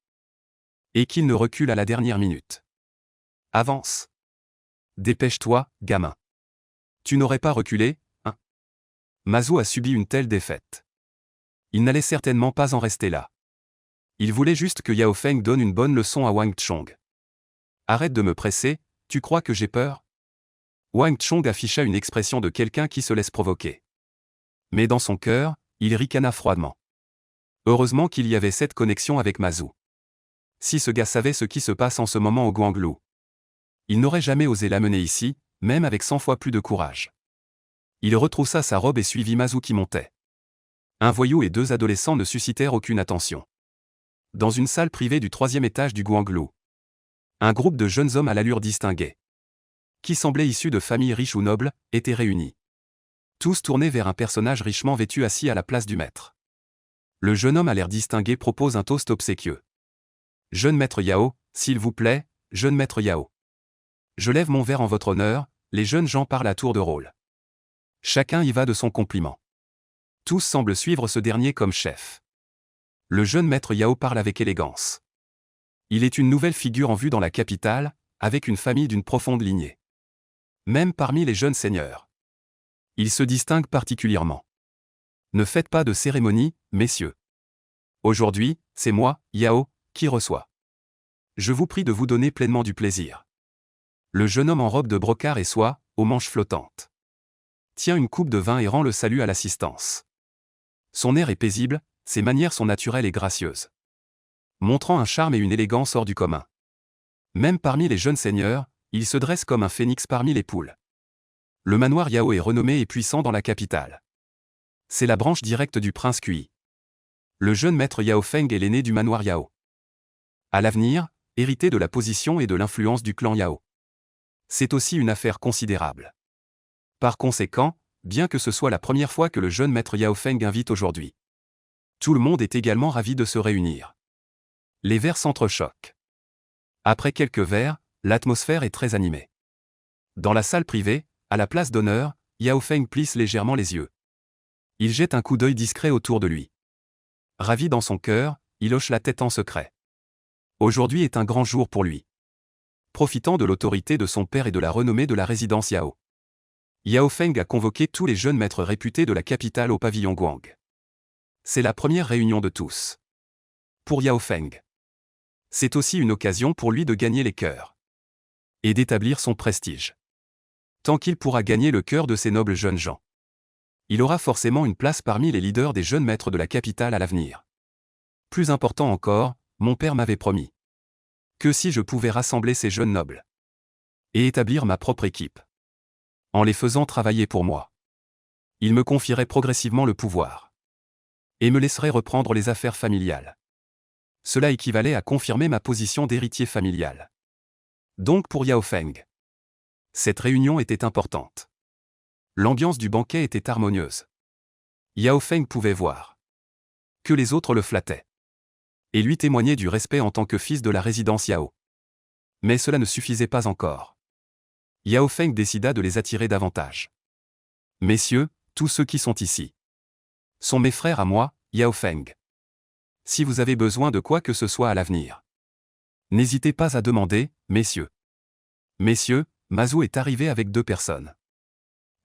et qu'il ne recule à la dernière minute. Avance. Dépêche-toi, gamin. Tu n'aurais pas reculé, hein? Ma Zhu a subi une telle défaite. Il n'allait certainement pas en rester là. Il voulait juste que Yao Feng donne une bonne leçon à Wang Chong. Arrête de me presser, tu crois que j'ai peur? Wang Chong afficha une expression de quelqu'un qui se laisse provoquer. Mais dans son cœur, il ricana froidement. Heureusement qu'il y avait cette connexion avec Ma Zhu. Si ce gars savait ce qui se passe en ce moment au Guanglu, il n'aurait jamais osé l'amener ici, même avec 100 fois plus de courage. Il retroussa sa robe et suivit Ma Zhu qui montait. Un voyou et 2 adolescents ne suscitèrent aucune attention. Dans une salle privée du 3e étage du Guanglu, un groupe de jeunes hommes à l'allure distinguée, qui semblaient issus de familles riches ou nobles, étaient réunis. Tous tournés vers un personnage richement vêtu assis à la place du maître. Le jeune homme à l'air distingué propose un toast obséquieux. Jeune maître Yao, s'il vous plaît, jeune maître Yao. Je lève mon verre en votre honneur, les jeunes gens parlent à tour de rôle. Chacun y va de son compliment. Tous semblent suivre ce dernier comme chef. Le jeune maître Yao parle avec élégance. Il est une nouvelle figure en vue dans la capitale, avec une famille d'une profonde lignée. Même parmi les jeunes seigneurs, il se distingue particulièrement. Ne faites pas de cérémonie, messieurs. Aujourd'hui, c'est moi, Yao, qui reçois. Je vous prie de vous donner pleinement du plaisir. Le jeune homme en robe de brocart et soie, aux manches flottantes, tient une coupe de vin et rend le salut à l'assistance. Son air est paisible, ses manières sont naturelles et gracieuses, montrant un charme et une élégance hors du commun. Même parmi les jeunes seigneurs, il se dresse comme un phénix parmi les poules. Le manoir Yao est renommé et puissant dans la capitale. C'est la branche directe du prince Cui. Le jeune maître Yao Feng est l'aîné du manoir Yao. À l'avenir, hérité de la position et de l'influence du clan Yao. C'est aussi une affaire considérable. Par conséquent, bien que ce soit la première fois que le jeune maître Yao Feng invite aujourd'hui, tout le monde est également ravi de se réunir. Les verres s'entrechoquent. Après quelques verres, l'atmosphère est très animée. Dans la salle privée, à la place d'honneur, Yao Feng plisse légèrement les yeux. Il jette un coup d'œil discret autour de lui. Ravi dans son cœur, il hoche la tête en secret. Aujourd'hui est un grand jour pour lui. Profitant de l'autorité de son père et de la renommée de la résidence Yao, Yao Feng a convoqué tous les jeunes maîtres réputés de la capitale au pavillon Guang. C'est la première réunion de tous. Pour Yao Feng, c'est aussi une occasion pour lui de gagner les cœurs et d'établir son prestige. Tant qu'il pourra gagner le cœur de ces nobles jeunes gens, il aura forcément une place parmi les leaders des jeunes maîtres de la capitale à l'avenir. Plus important encore, mon père m'avait promis que si je pouvais rassembler ces jeunes nobles et établir ma propre équipe, en les faisant travailler pour moi, il me confierait progressivement le pouvoir et me laisserait reprendre les affaires familiales. Cela équivalait à confirmer ma position d'héritier familial. Donc pour Yao Feng, cette réunion était importante. L'ambiance du banquet était harmonieuse. Yao Feng pouvait voir que les autres le flattaient et lui témoignaient du respect en tant que fils de la résidence Yao. Mais cela ne suffisait pas encore. Yao Feng décida de les attirer davantage. Messieurs, tous ceux qui sont ici sont mes frères à moi, Yao Feng. Si vous avez besoin de quoi que ce soit à l'avenir, n'hésitez pas à demander, messieurs. Messieurs, Ma Zhu est arrivé avec 2 personnes.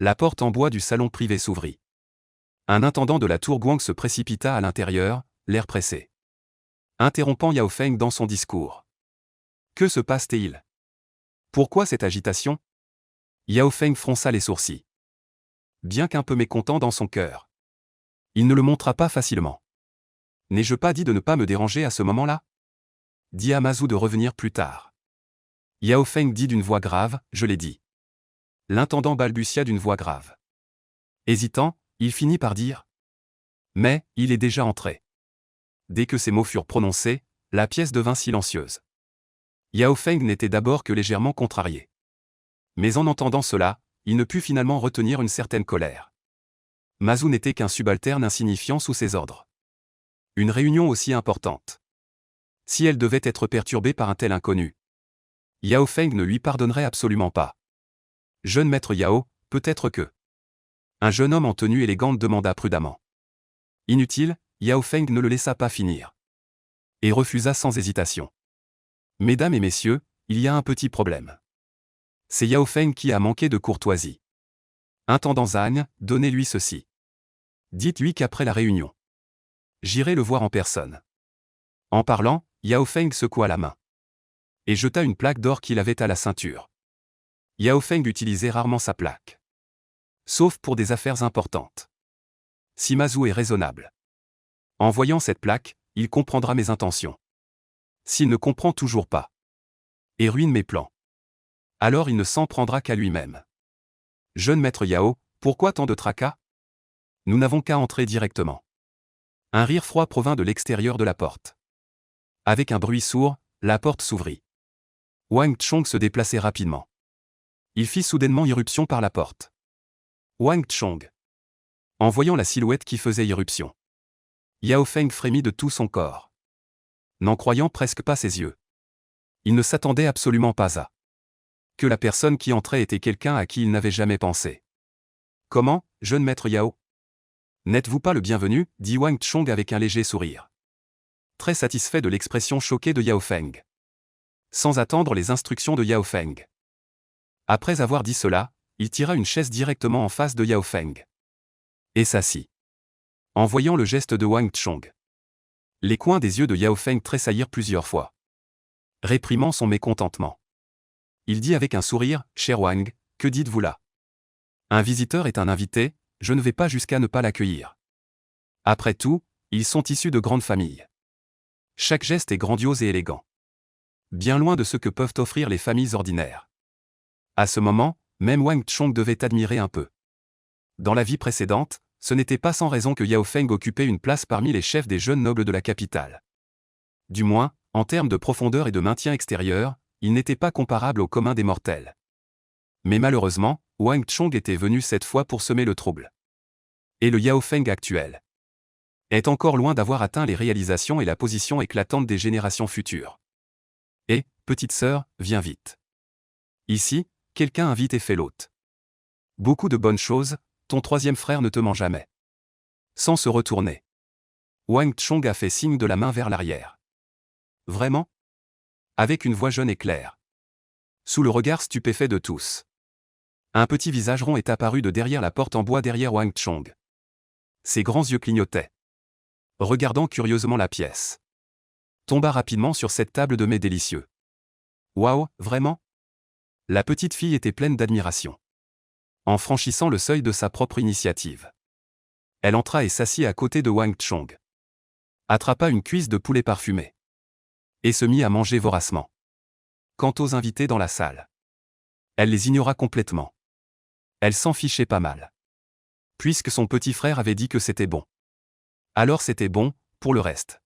La porte en bois du salon privé s'ouvrit. Un intendant de la tour Guang se précipita à l'intérieur, l'air pressé, interrompant Yao Feng dans son discours. Que se passe-t-il? Pourquoi cette agitation? Yao Feng fronça les sourcils. Bien qu'un peu mécontent dans son cœur, il ne le montra pas facilement. N'ai-je pas dit de ne pas me déranger à ce moment-là? Dis à Mazu de revenir plus tard. Yao Feng dit d'une voix grave, je l'ai dit. L'intendant balbutia d'une voix grave. Hésitant, il finit par dire. Mais, il est déjà entré. Dès que ces mots furent prononcés, la pièce devint silencieuse. Yao Feng n'était d'abord que légèrement contrarié. Mais en entendant cela, il ne put finalement retenir une certaine colère. Mazu n'était qu'un subalterne insignifiant sous ses ordres. Une réunion aussi importante. Si elle devait être perturbée par un tel inconnu, Yao Feng ne lui pardonnerait absolument pas. Jeune maître Yao, peut-être que... Un jeune homme en tenue élégante demanda prudemment. Inutile, Yao Feng ne le laissa pas finir. Et refusa sans hésitation. Mesdames et messieurs, il y a un petit problème. C'est Yao Feng qui a manqué de courtoisie. Intendant Zhang, donnez-lui ceci. Dites-lui qu'après la réunion, j'irai le voir en personne. En parlant, Yao Feng secoua la main. Et jeta une plaque d'or qu'il avait à la ceinture. Yao Feng utilisait rarement sa plaque. Sauf pour des affaires importantes. Si Mazu est raisonnable. En voyant cette plaque, il comprendra mes intentions. S'il ne comprend toujours pas, et ruine mes plans, alors il ne s'en prendra qu'à lui-même. Jeune maître Yao, pourquoi tant de tracas? Nous n'avons qu'à entrer directement. Un rire froid provint de l'extérieur de la porte. Avec un bruit sourd, la porte s'ouvrit. Wang Chong se déplaçait rapidement. Il fit soudainement irruption par la porte. Wang Chong. En voyant la silhouette qui faisait irruption, Yao Feng frémit de tout son corps. N'en croyant presque pas ses yeux. Il ne s'attendait absolument pas à que la personne qui entrait était quelqu'un à qui il n'avait jamais pensé. Comment, jeune maître Yao? N'êtes-vous pas le bienvenu, dit Wang Chong avec un léger sourire. Très satisfait de l'expression choquée de Yao Feng. Sans attendre les instructions de Yao Feng. Après avoir dit cela, il tira une chaise directement en face de Yao Feng. Et s'assit. En voyant le geste de Wang Chong, les coins des yeux de Yao Feng tressaillirent plusieurs fois, réprimant son mécontentement. Il dit avec un sourire, « Cher Wang, que dites-vous là? Un visiteur est un invité, je ne vais pas jusqu'à ne pas l'accueillir. Après tout, ils sont issus de grandes familles. Chaque geste est grandiose et élégant. Bien loin de ce que peuvent offrir les familles ordinaires. » À ce moment, même Wang Chong devait admirer un peu. Dans la vie précédente, ce n'était pas sans raison que Yao Feng occupait une place parmi les chefs des jeunes nobles de la capitale. Du moins, en termes de profondeur et de maintien extérieur, il n'était pas comparable au commun des mortels. Mais malheureusement, Wang Chong était venu cette fois pour semer le trouble. Et le Yao Feng actuel est encore loin d'avoir atteint les réalisations et la position éclatante des générations futures. Et, petite sœur, viens vite. Ici, quelqu'un invite et fait l'hôte. Beaucoup de bonnes choses, ton troisième frère ne te ment jamais. Sans se retourner, Wang Chong a fait signe de la main vers l'arrière. Vraiment? Avec une voix jeune et claire. Sous le regard stupéfait de tous. Un petit visage rond est apparu de derrière la porte en bois derrière Wang Chong. Ses grands yeux clignotaient. Regardant curieusement la pièce. Tomba rapidement sur cette table de mets délicieux. Waouh, vraiment? La petite fille était pleine d'admiration. En franchissant le seuil de sa propre initiative, elle entra et s'assit à côté de Wang Chong. Attrapa une cuisse de poulet parfumé. Et se mit à manger voracement. Quant aux invités dans la salle, elle les ignora complètement. Elle s'en fichait pas mal. Puisque son petit frère avait dit que c'était bon. Alors c'était bon, pour le reste.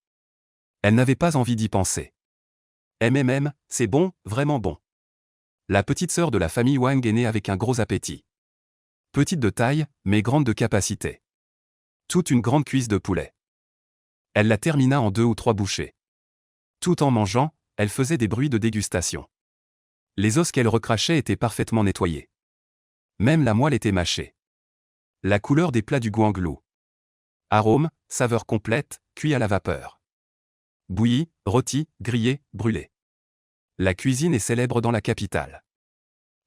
Elle n'avait pas envie d'y penser. C'est bon, vraiment bon. La petite sœur de la famille Wang est née avec un gros appétit. Petite de taille, mais grande de capacité. Toute une grande cuisse de poulet. Elle la termina en 2 ou 3 bouchées. Tout en mangeant, elle faisait des bruits de dégustation. Les os qu'elle recrachait étaient parfaitement nettoyés. Même la moelle était mâchée. La couleur des plats du guanglou. Arôme, saveur complète, cuit à la vapeur. Bouilli, rôti, grillé, brûlé. La cuisine est célèbre dans la capitale.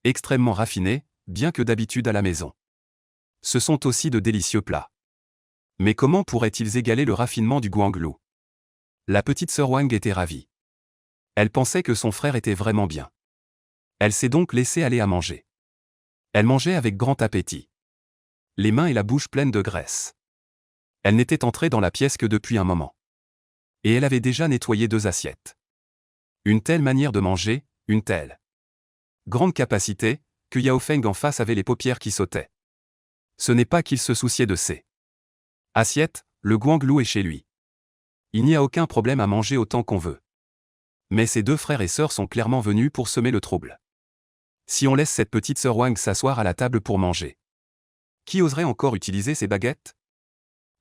Extrêmement raffinée, bien que d'habitude à la maison. Ce sont aussi de délicieux plats. Mais comment pourraient-ils égaler le raffinement du guanglou? La petite sœur Wang était ravie. Elle pensait que son frère était vraiment bien. Elle s'est donc laissée aller à manger. Elle mangeait avec grand appétit. Les mains et la bouche pleines de graisse. Elle n'était entrée dans la pièce que depuis un moment. Et elle avait déjà nettoyé 2 assiettes. Une telle manière de manger, une telle grande capacité, que Yao Feng en face avait les paupières qui sautaient. Ce n'est pas qu'il se souciait de ses assiettes, le Guanglou est chez lui. Il n'y a aucun problème à manger autant qu'on veut. Mais ses 2 frères et sœurs sont clairement venus pour semer le trouble. Si on laisse cette petite sœur Wang s'asseoir à la table pour manger, qui oserait encore utiliser ses baguettes?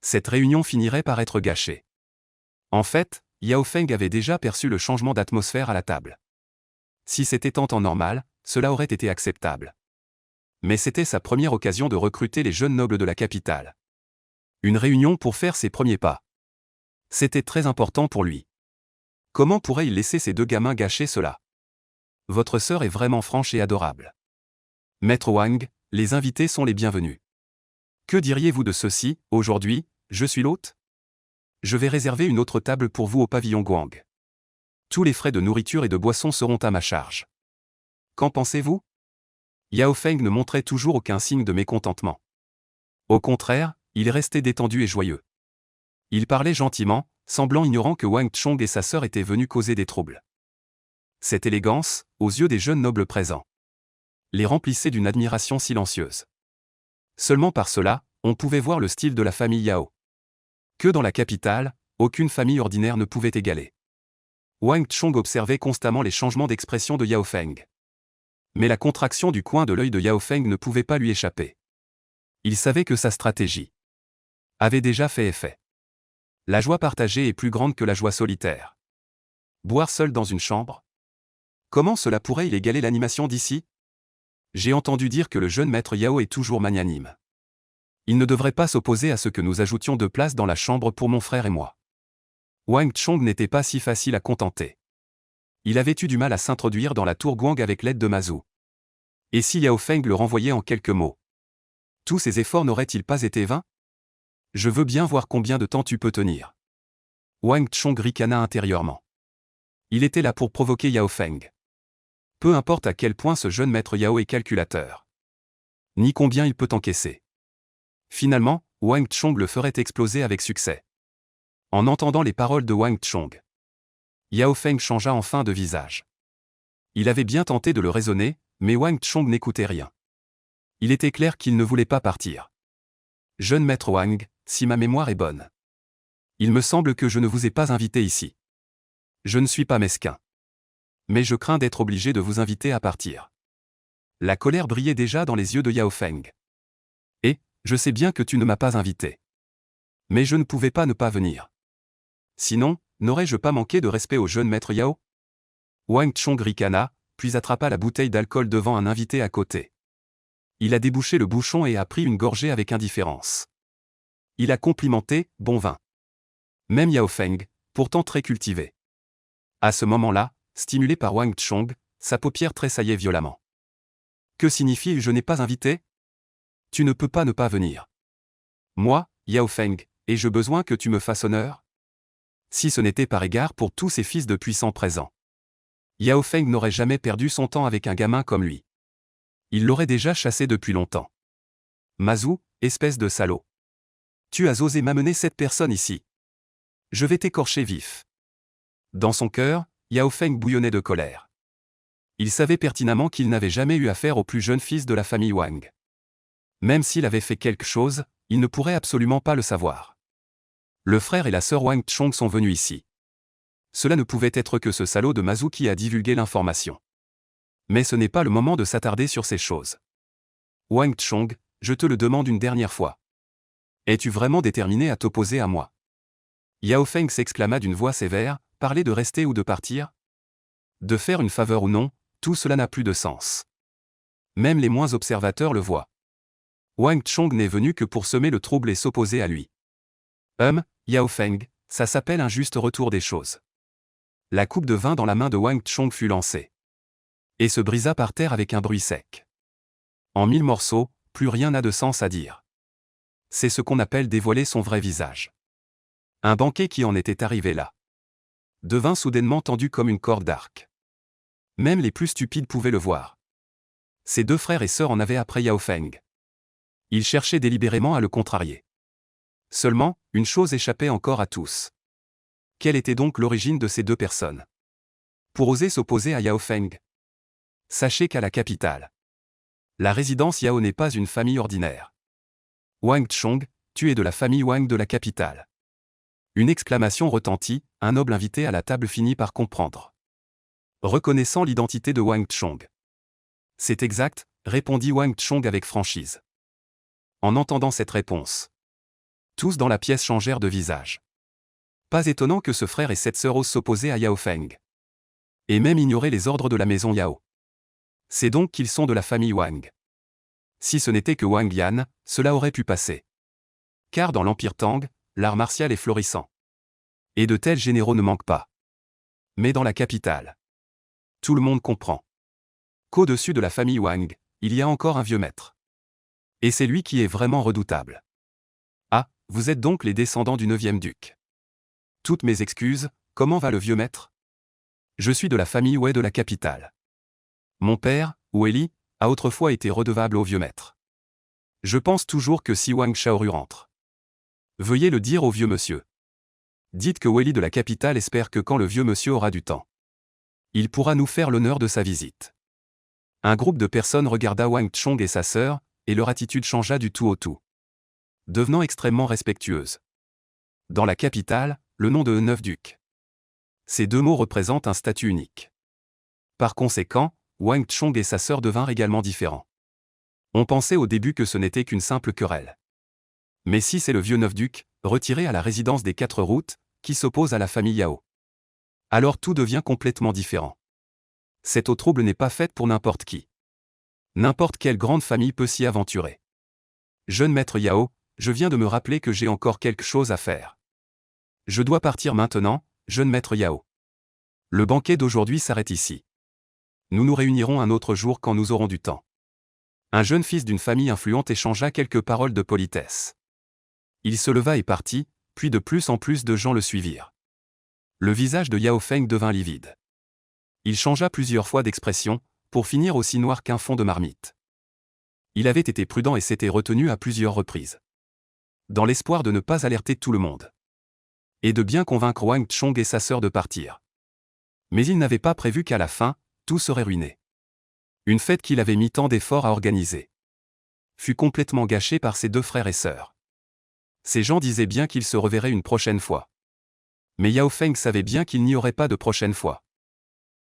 Cette réunion finirait par être gâchée. En fait, Yao Feng avait déjà perçu le changement d'atmosphère à la table. Si c'était en temps normal, cela aurait été acceptable. Mais c'était sa première occasion de recruter les jeunes nobles de la capitale. Une réunion pour faire ses premiers pas. C'était très important pour lui. Comment pourrait-il laisser ces 2 gamins gâcher cela? Votre sœur est vraiment franche et adorable. Maître Wang, les invités sont les bienvenus. Que diriez-vous de ceci? Aujourd'hui, je suis l'hôte? Je vais réserver une autre table pour vous au pavillon Guang. Tous les frais de nourriture et de boisson seront à ma charge. Qu'en pensez-vous? Yao Feng ne montrait toujours aucun signe de mécontentement. Au contraire, il restait détendu et joyeux. Il parlait gentiment, semblant ignorant que Wang Chong et sa sœur étaient venus causer des troubles. Cette élégance, aux yeux des jeunes nobles présents, les remplissait d'une admiration silencieuse. Seulement par cela, on pouvait voir le style de la famille Yao. Que dans la capitale, aucune famille ordinaire ne pouvait égaler. Wang Chong observait constamment les changements d'expression de Yao Feng. Mais la contraction du coin de l'œil de Yao Feng ne pouvait pas lui échapper. Il savait que sa stratégie avait déjà fait effet. La joie partagée est plus grande que la joie solitaire. Boire seul dans une chambre? Comment cela pourrait-il égaler l'animation d'ici? J'ai entendu dire que le jeune maître Yao est toujours magnanime. Il ne devrait pas s'opposer à ce que nous ajoutions 2 places dans la chambre pour mon frère et moi. Wang Chong n'était pas si facile à contenter. Il avait eu du mal à s'introduire dans la tour Guang avec l'aide de Mazu. Et si Yao Feng le renvoyait en quelques mots? Tous ces efforts n'auraient-ils pas été vains? Je veux bien voir combien de temps tu peux tenir. Wang Chong ricana intérieurement. Il était là pour provoquer Yao Feng. Peu importe à quel point ce jeune maître Yao est calculateur. Ni combien il peut encaisser. Finalement, Wang Chong le ferait exploser avec succès. En entendant les paroles de Wang Chong, Yao Feng changea enfin de visage. Il avait bien tenté de le raisonner, mais Wang Chong n'écoutait rien. Il était clair qu'il ne voulait pas partir. Jeune maître Wang, si ma mémoire est bonne, il me semble que je ne vous ai pas invité ici. Je ne suis pas mesquin. Mais je crains d'être obligé de vous inviter à partir. La colère brillait déjà dans les yeux de Yao Feng. Et, je sais bien que tu ne m'as pas invité. Mais je ne pouvais pas ne pas venir. Sinon, n'aurais-je pas manqué de respect au jeune maître Yao? Wang Chong ricana, puis attrapa la bouteille d'alcool devant un invité à côté. Il a débouché le bouchon et a pris une gorgée avec indifférence. Il a complimenté, bon vin. Même Yao Feng, pourtant très cultivé. À ce moment-là, stimulé par Wang Chong, sa paupière tressaillait violemment. Que signifie « je n'ai pas invité » ? Tu ne peux pas ne pas venir. Moi, Yao Feng, ai-je besoin que tu me fasses honneur? Si ce n'était par égard pour tous ces fils de puissants présents. Yao Feng n'aurait jamais perdu son temps avec un gamin comme lui. Il l'aurait déjà chassé depuis longtemps. Mazu, espèce de salaud. Tu as osé m'amener cette personne ici. Je vais t'écorcher vif. Dans son cœur, Yao Feng bouillonnait de colère. Il savait pertinemment qu'il n'avait jamais eu affaire au plus jeune fils de la famille Wang. Même s'il avait fait quelque chose, il ne pourrait absolument pas le savoir. Le frère et la sœur Wang Chong sont venus ici. Cela ne pouvait être que ce salaud de Mazu qui a divulgué l'information. Mais ce n'est pas le moment de s'attarder sur ces choses. Wang Chong, je te le demande une dernière fois. Es-tu vraiment déterminé à t'opposer à moi? Yao Feng s'exclama d'une voix sévère, parler de rester ou de partir? De faire une faveur ou non, tout cela n'a plus de sens. Même les moins observateurs le voient. Wang Chong n'est venu que pour semer le trouble et s'opposer à lui. Yao Feng, ça s'appelle un juste retour des choses. La coupe de vin dans la main de Wang Chong fut lancée. Et se brisa par terre avec un bruit sec. En 1000 morceaux, plus rien n'a de sens à dire. C'est ce qu'on appelle dévoiler son vrai visage. Un banquet qui en était arrivé là devint soudainement tendu comme une corde d'arc. Même les plus stupides pouvaient le voir. Ses 2 frères et sœurs en avaient après Yao Feng. Ils cherchaient délibérément à le contrarier. Seulement, une chose échappait encore à tous. Quelle était donc l'origine de ces deux personnes? Pour oser s'opposer à Yao Feng? Sachez qu'à la capitale, la résidence Yao n'est pas une famille ordinaire. Wang Chong, tu es de la famille Wang de la capitale. Une exclamation retentit, un noble invité à la table finit par comprendre. Reconnaissant l'identité de Wang Chong. C'est exact, répondit Wang Chong avec franchise. En entendant cette réponse, tous dans la pièce changèrent de visage. Pas étonnant que ce frère et cette sœur osent s'opposer à Yao Feng. Et même ignorer les ordres de la maison Yao. C'est donc qu'ils sont de la famille Wang. Si ce n'était que Wang Yan, cela aurait pu passer. Car dans l'Empire Tang, l'art martial est florissant. Et de tels généraux ne manquent pas. Mais dans la capitale, tout le monde comprend qu'au-dessus de la famille Wang, il y a encore un vieux maître. Et c'est lui qui est vraiment redoutable. Ah, vous êtes donc les descendants du 9e duc. Toutes mes excuses, comment va le vieux maître? Je suis de la famille Wei de la capitale. Mon père, Weili, a autrefois été redevable au vieux maître. Je pense toujours que si Wang Shaoru rentre, veuillez le dire au vieux monsieur. Dites que Weili de la capitale espère que quand le vieux monsieur aura du temps, il pourra nous faire l'honneur de sa visite. Un groupe de personnes regarda Wang Chong et sa sœur, et leur attitude changea du tout au tout, devenant extrêmement respectueuse. Dans la capitale, le nom de 9 duc. Ces deux mots représentent un statut unique. Par conséquent, Wang Chong et sa sœur devinrent également différents. On pensait au début que ce n'était qu'une simple querelle. Mais si c'est le vieux 9 duc, retiré à la résidence des 4 routes, qui s'oppose à la famille Yao, alors tout devient complètement différent. Cette eau trouble n'est pas faite pour n'importe qui. N'importe quelle grande famille peut s'y aventurer. Jeune maître Yao, je viens de me rappeler que j'ai encore quelque chose à faire. Je dois partir maintenant, jeune maître Yao. Le banquet d'aujourd'hui s'arrête ici. Nous nous réunirons un autre jour quand nous aurons du temps. Un jeune fils d'une famille influente échangea quelques paroles de politesse. Il se leva et partit, puis de plus en plus de gens le suivirent. Le visage de Yao Feng devint livide. Il changea plusieurs fois d'expression, pour finir aussi noir qu'un fond de marmite. Il avait été prudent et s'était retenu à plusieurs reprises, dans l'espoir de ne pas alerter tout le monde, et de bien convaincre Wang Chong et sa sœur de partir. Mais il n'avait pas prévu qu'à la fin, tout serait ruiné. Une fête qu'il avait mis tant d'efforts à organiser fut complètement gâchée par ses deux frères et sœurs. Ces gens disaient bien qu'ils se reverraient une prochaine fois. Mais Yao Feng savait bien qu'il n'y aurait pas de prochaine fois,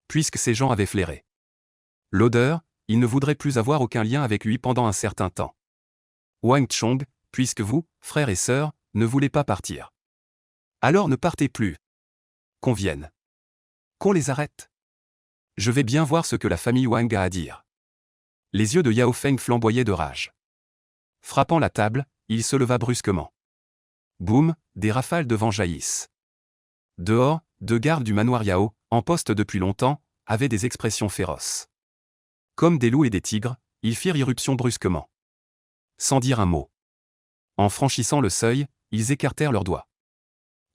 puisque ces gens avaient flairé l'odeur, il ne voudrait plus avoir aucun lien avec lui pendant un certain temps. Wang Chong, puisque vous, frères et sœurs, ne voulez pas partir, alors ne partez plus. Qu'on vienne. Qu'on les arrête. Je vais bien voir ce que la famille Wang a à dire. Les yeux de Yao Feng flamboyaient de rage. Frappant la table, il se leva brusquement. Boum, des rafales de vent jaillissent. Dehors, deux gardes du manoir Yao, en poste depuis longtemps, avaient des expressions féroces. Comme des loups et des tigres, ils firent irruption brusquement, sans dire un mot. En franchissant le seuil, ils écartèrent leurs doigts.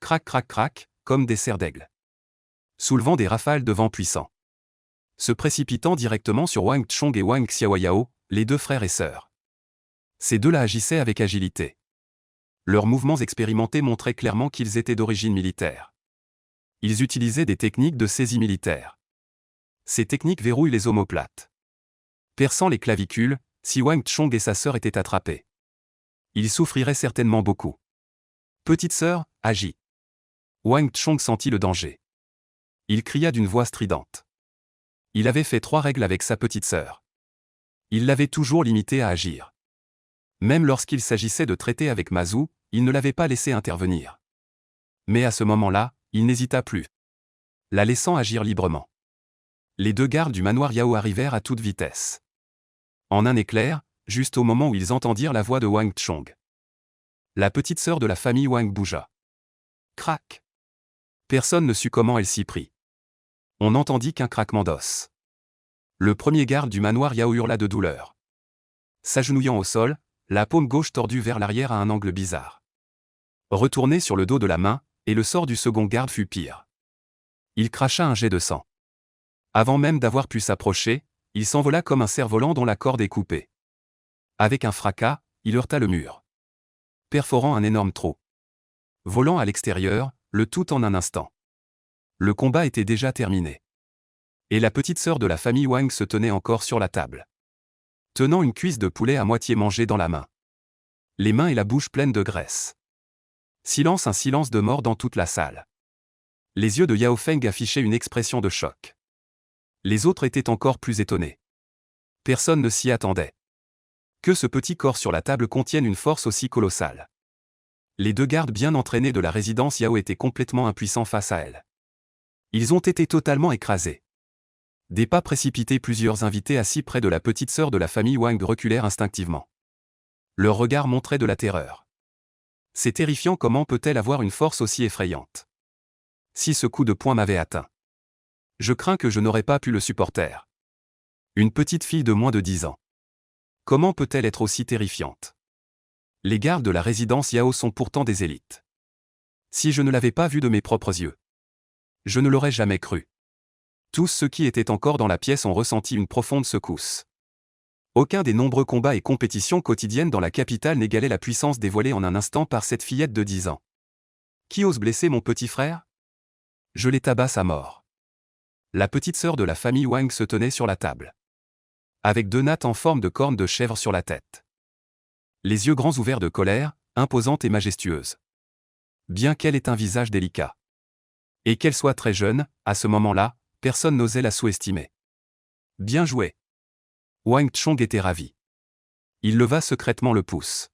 Crac crac crac, comme des serres d'aigle, soulevant des rafales de vent puissants, se précipitant directement sur Wang Chong et Wang Xiaoyao, les deux frères et sœurs. Ces deux-là agissaient avec agilité. Leurs mouvements expérimentés montraient clairement qu'ils étaient d'origine militaire. Ils utilisaient des techniques de saisie militaire. Ces techniques verrouillent les omoplates, perçant les clavicules. Si Wang Chong et sa sœur étaient attrapés, ils souffriraient certainement beaucoup. Petite sœur, agis. Wang Chong sentit le danger. Il cria d'une voix stridente. Il avait fait 3 règles avec sa petite sœur. Il l'avait toujours limitée à agir. Même lorsqu'il s'agissait de traiter avec Ma Zhu, il ne l'avait pas laissé intervenir. Mais à ce moment-là, il n'hésita plus, la laissant agir librement. Les deux gardes du manoir Yao arrivèrent à toute vitesse. En un éclair, juste au moment où ils entendirent la voix de Wang Chong, la petite sœur de la famille Wang bougea. Crac. Personne ne sut comment elle s'y prit. On n'entendit qu'un craquement d'os. Le premier garde du manoir Yao hurla de douleur, s'agenouillant au sol, la paume gauche tordue vers l'arrière à un angle bizarre, retourné sur le dos de la main, et le sort du second garde fut pire. Il cracha un jet de sang. Avant même d'avoir pu s'approcher, il s'envola comme un cerf-volant dont la corde est coupée. Avec un fracas, il heurta le mur, perforant un énorme trou. Volant à l'extérieur, le tout en un instant. Le combat était déjà terminé. Et la petite sœur de la famille Wang se tenait encore sur la table, tenant une cuisse de poulet à moitié mangée dans la main. Les mains et la bouche pleines de graisse. Un silence de mort dans toute la salle. Les yeux de Yao Feng affichaient une expression de choc. Les autres étaient encore plus étonnés. Personne ne s'y attendait. Que ce petit corps sur la table contienne une force aussi colossale. Les 2 gardes bien entraînés de la résidence Yao étaient complètement impuissants face à elle. Ils ont été totalement écrasés. Des pas précipités, plusieurs invités assis près de la petite sœur de la famille Wang reculèrent instinctivement. Leur regard montrait de la terreur. C'est terrifiant, comment peut-elle avoir une force aussi effrayante? Si ce coup de poing m'avait atteint, je crains que je n'aurais pas pu le supporter. Une petite fille de moins de 10 ans. Comment peut-elle être aussi terrifiante? Les gardes de la résidence Yao sont pourtant des élites. Si je ne l'avais pas vue de mes propres yeux, je ne l'aurais jamais cru. Tous ceux qui étaient encore dans la pièce ont ressenti une profonde secousse. Aucun des nombreux combats et compétitions quotidiennes dans la capitale n'égalait la puissance dévoilée en un instant par cette fillette de 10 ans. Qui ose blesser mon petit frère? Je les tabasse à mort. La petite sœur de la famille Wang se tenait sur la table, avec 2 nattes en forme de cornes de chèvre sur la tête. Les yeux grands ouverts de colère, imposante et majestueuse. Bien qu'elle ait un visage délicat, et qu'elle soit très jeune, à ce moment-là, personne n'osait la sous-estimer. Bien joué. Wang Chong était ravi. Il leva secrètement le pouce.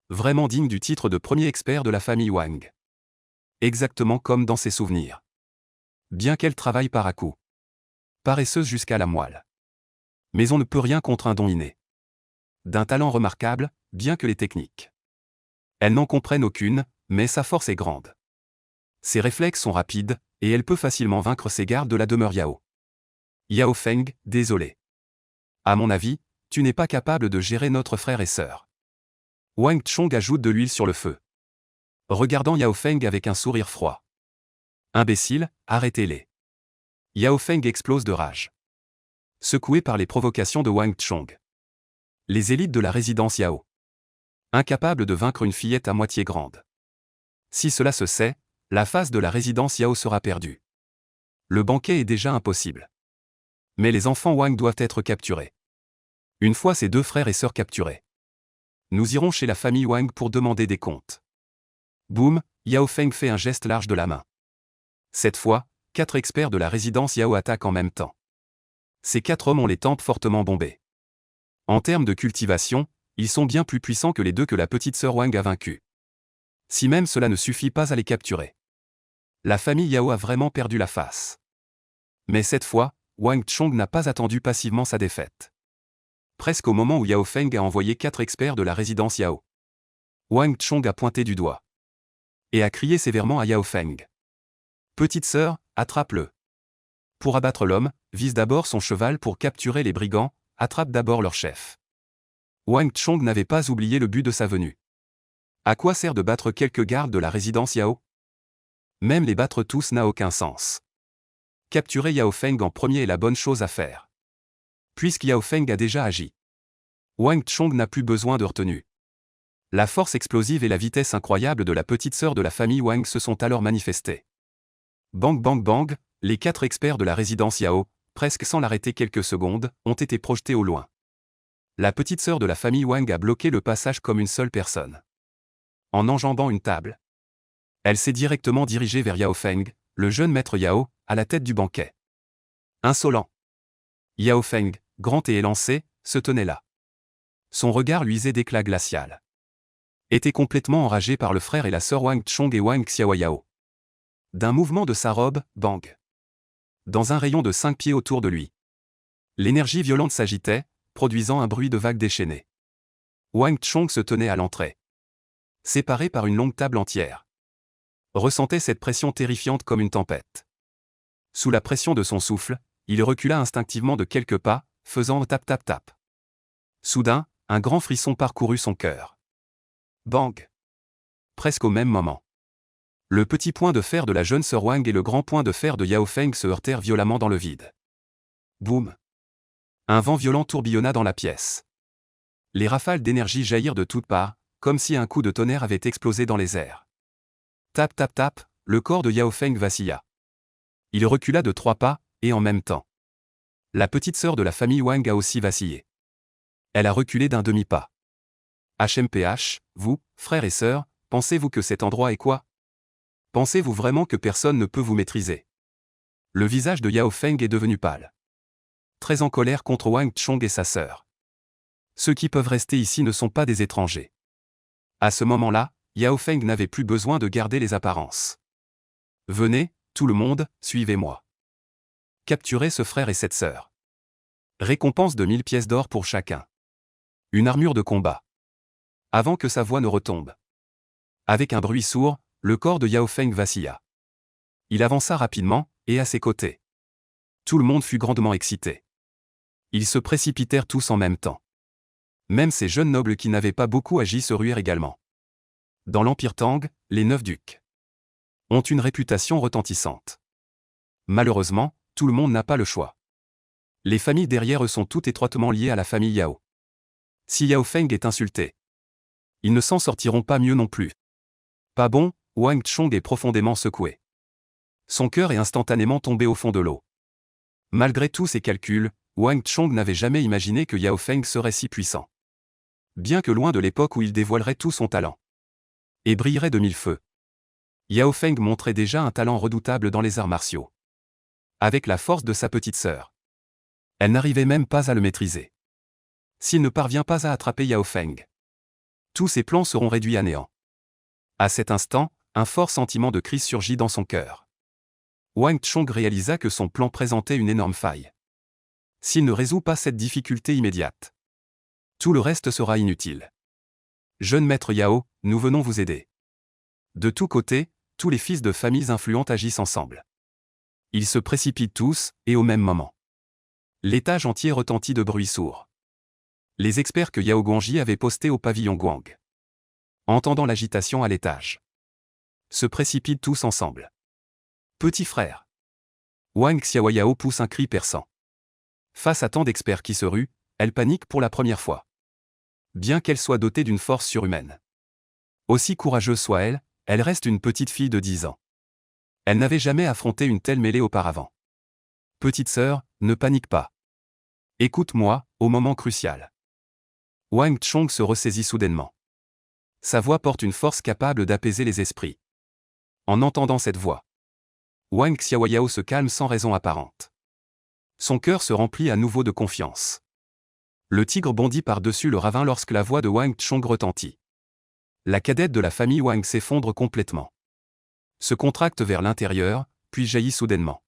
Vraiment digne du titre de premier expert de la famille Wang. Exactement comme dans ses souvenirs. Bien qu'elle travaille par à-coups. Paresseuse jusqu'à la moelle. Mais on ne peut rien contre un don inné. D'un talent remarquable, bien que les techniques. Elle n'en comprenne aucune, mais sa force est grande. Ses réflexes sont rapides, et elle peut facilement vaincre ses gardes de la demeure Yao. Yao Feng, désolé. À mon avis, tu n'es pas capable de gérer notre frère et sœur. Wang Chong ajoute de l'huile sur le feu, regardant Yao Feng avec un sourire froid. Imbécile, arrêtez-les. Yao Feng explose de rage, secoué par les provocations de Wang Chong. Les élites de la résidence Yao, incapables de vaincre une fillette à moitié grande. Si cela se sait, la face de la résidence Yao sera perdue. Le banquet est déjà impossible. Mais les enfants Wang doivent être capturés. Une fois ces 2 frères et sœurs capturés, nous irons chez la famille Wang pour demander des comptes. Boum, Yao Feng fait un geste large de la main. Cette fois, 4 experts de la résidence Yao attaquent en même temps. Ces 4 hommes ont les tempes fortement bombées. En termes de cultivation, ils sont bien plus puissants que les 2 que la petite sœur Wang a vaincus. Si même cela ne suffit pas à les capturer, la famille Yao a vraiment perdu la face. Mais cette fois, Wang Chong n'a pas attendu passivement sa défaite. Presque au moment où Yao Feng a envoyé 4 experts de la résidence Yao, Wang Chong a pointé du doigt et a crié sévèrement à Yao Feng. Petite sœur, attrape-le. Pour abattre l'homme, vise d'abord son cheval, pour capturer les brigands, attrape d'abord leur chef. Wang Chong n'avait pas oublié le but de sa venue. À quoi sert de battre quelques gardes de la résidence Yao? Même les battre tous n'a aucun sens. Capturer Yao Feng en premier est la bonne chose à faire. Puisque Yao Feng a déjà agi, Wang Chong n'a plus besoin de retenue. La force explosive et la vitesse incroyable de la petite sœur de la famille Wang se sont alors manifestées. Bang bang bang, les 4 experts de la résidence Yao, presque sans l'arrêter quelques secondes, ont été projetés au loin. La petite sœur de la famille Wang a bloqué le passage comme une seule personne. En enjambant une table, elle s'est directement dirigée vers Yao Feng, le jeune maître Yao, à la tête du banquet. Insolent. Yao Feng, grand et élancé, se tenait là. Son regard luisait d'éclat glacial. Était complètement enragé par le frère et la sœur Wang Chong et Wang Xiao Yao. D'un mouvement de sa robe, bang. Dans un rayon de 5 pieds autour de lui, l'énergie violente s'agitait, produisant un bruit de vagues déchaînées. Wang Chong se tenait à l'entrée, séparé par une longue table entière. Ressentait cette pression terrifiante comme une tempête. Sous la pression de son souffle, il recula instinctivement de quelques pas, faisant tap tap tap. Soudain, un grand frisson parcourut son cœur. Bang! Presque au même moment, le petit poing de fer de la jeune sœur Wang et le grand poing de fer de Yao Feng se heurtèrent violemment dans le vide. Boum! Un vent violent tourbillonna dans la pièce. Les rafales d'énergie jaillirent de toutes parts, comme si un coup de tonnerre avait explosé dans les airs. Tap tap tap, le corps de Yao Feng vacilla. Il recula de 3 pas, et en même temps. La petite sœur de la famille Wang a aussi vacillé. Elle a reculé d'un demi-pas. HMPH, vous, frères et sœurs, pensez-vous que cet endroit est quoi? Pensez-vous vraiment que personne ne peut vous maîtriser? Le visage de Yao Feng est devenu pâle. Très en colère contre Wang Chong et sa sœur. Ceux qui peuvent rester ici ne sont pas des étrangers. À ce moment-là, Yao Feng n'avait plus besoin de garder les apparences. Venez, tout le monde, suivez-moi. Capturez ce frère et cette sœur. Récompense de 1000 pièces d'or pour chacun. Une armure de combat. Avant que sa voix ne retombe. Avec un bruit sourd, le corps de Yao Feng vacilla. Il avança rapidement, et à ses côtés. Tout le monde fut grandement excité. Ils se précipitèrent tous en même temps. Même ces jeunes nobles qui n'avaient pas beaucoup agi se ruèrent également. Dans l'Empire Tang, les 9 ducs ont une réputation retentissante. Malheureusement, tout le monde n'a pas le choix. Les familles derrière eux sont toutes étroitement liées à la famille Yao. Si Yao Feng est insulté, ils ne s'en sortiront pas mieux non plus. Pas bon, Wang Chong est profondément secoué. Son cœur est instantanément tombé au fond de l'eau. Malgré tous ses calculs, Wang Chong n'avait jamais imaginé que Yao Feng serait si puissant. Bien que loin de l'époque où il dévoilerait tout son talent. Et brillerait de 1000 feux. Yao Feng montrait déjà un talent redoutable dans les arts martiaux. Avec la force de sa petite sœur. Elle n'arrivait même pas à le maîtriser. S'il ne parvient pas à attraper Yao Feng, tous ses plans seront réduits à néant. À cet instant, un fort sentiment de crise surgit dans son cœur. Wang Chong réalisa que son plan présentait une énorme faille. S'il ne résout pas cette difficulté immédiate, tout le reste sera inutile. Jeune maître Yao, nous venons vous aider. De tous côtés, tous les fils de familles influentes agissent ensemble. Ils se précipitent tous, et au même moment. L'étage entier retentit de bruits sourds. Les experts que Yao Guangji avait postés au pavillon Guang, entendant l'agitation à l'étage, se précipitent tous ensemble. Petit frère. Wang Xiaoyao pousse un cri perçant. Face à tant d'experts qui se ruent, elle panique pour la première fois. Bien qu'elle soit dotée d'une force surhumaine. Aussi courageuse soit-elle, elle reste une petite fille de 10 ans. Elle n'avait jamais affronté une telle mêlée auparavant. Petite sœur, ne panique pas. Écoute-moi, au moment crucial. Wang Chong se ressaisit soudainement. Sa voix porte une force capable d'apaiser les esprits. En entendant cette voix, Wang Xiaoyao se calme sans raison apparente. Son cœur se remplit à nouveau de confiance. Le tigre bondit par-dessus le ravin lorsque la voix de Wang Chong retentit. La cadette de la famille Wang s'effondre complètement. Se contracte vers l'intérieur, puis jaillit soudainement.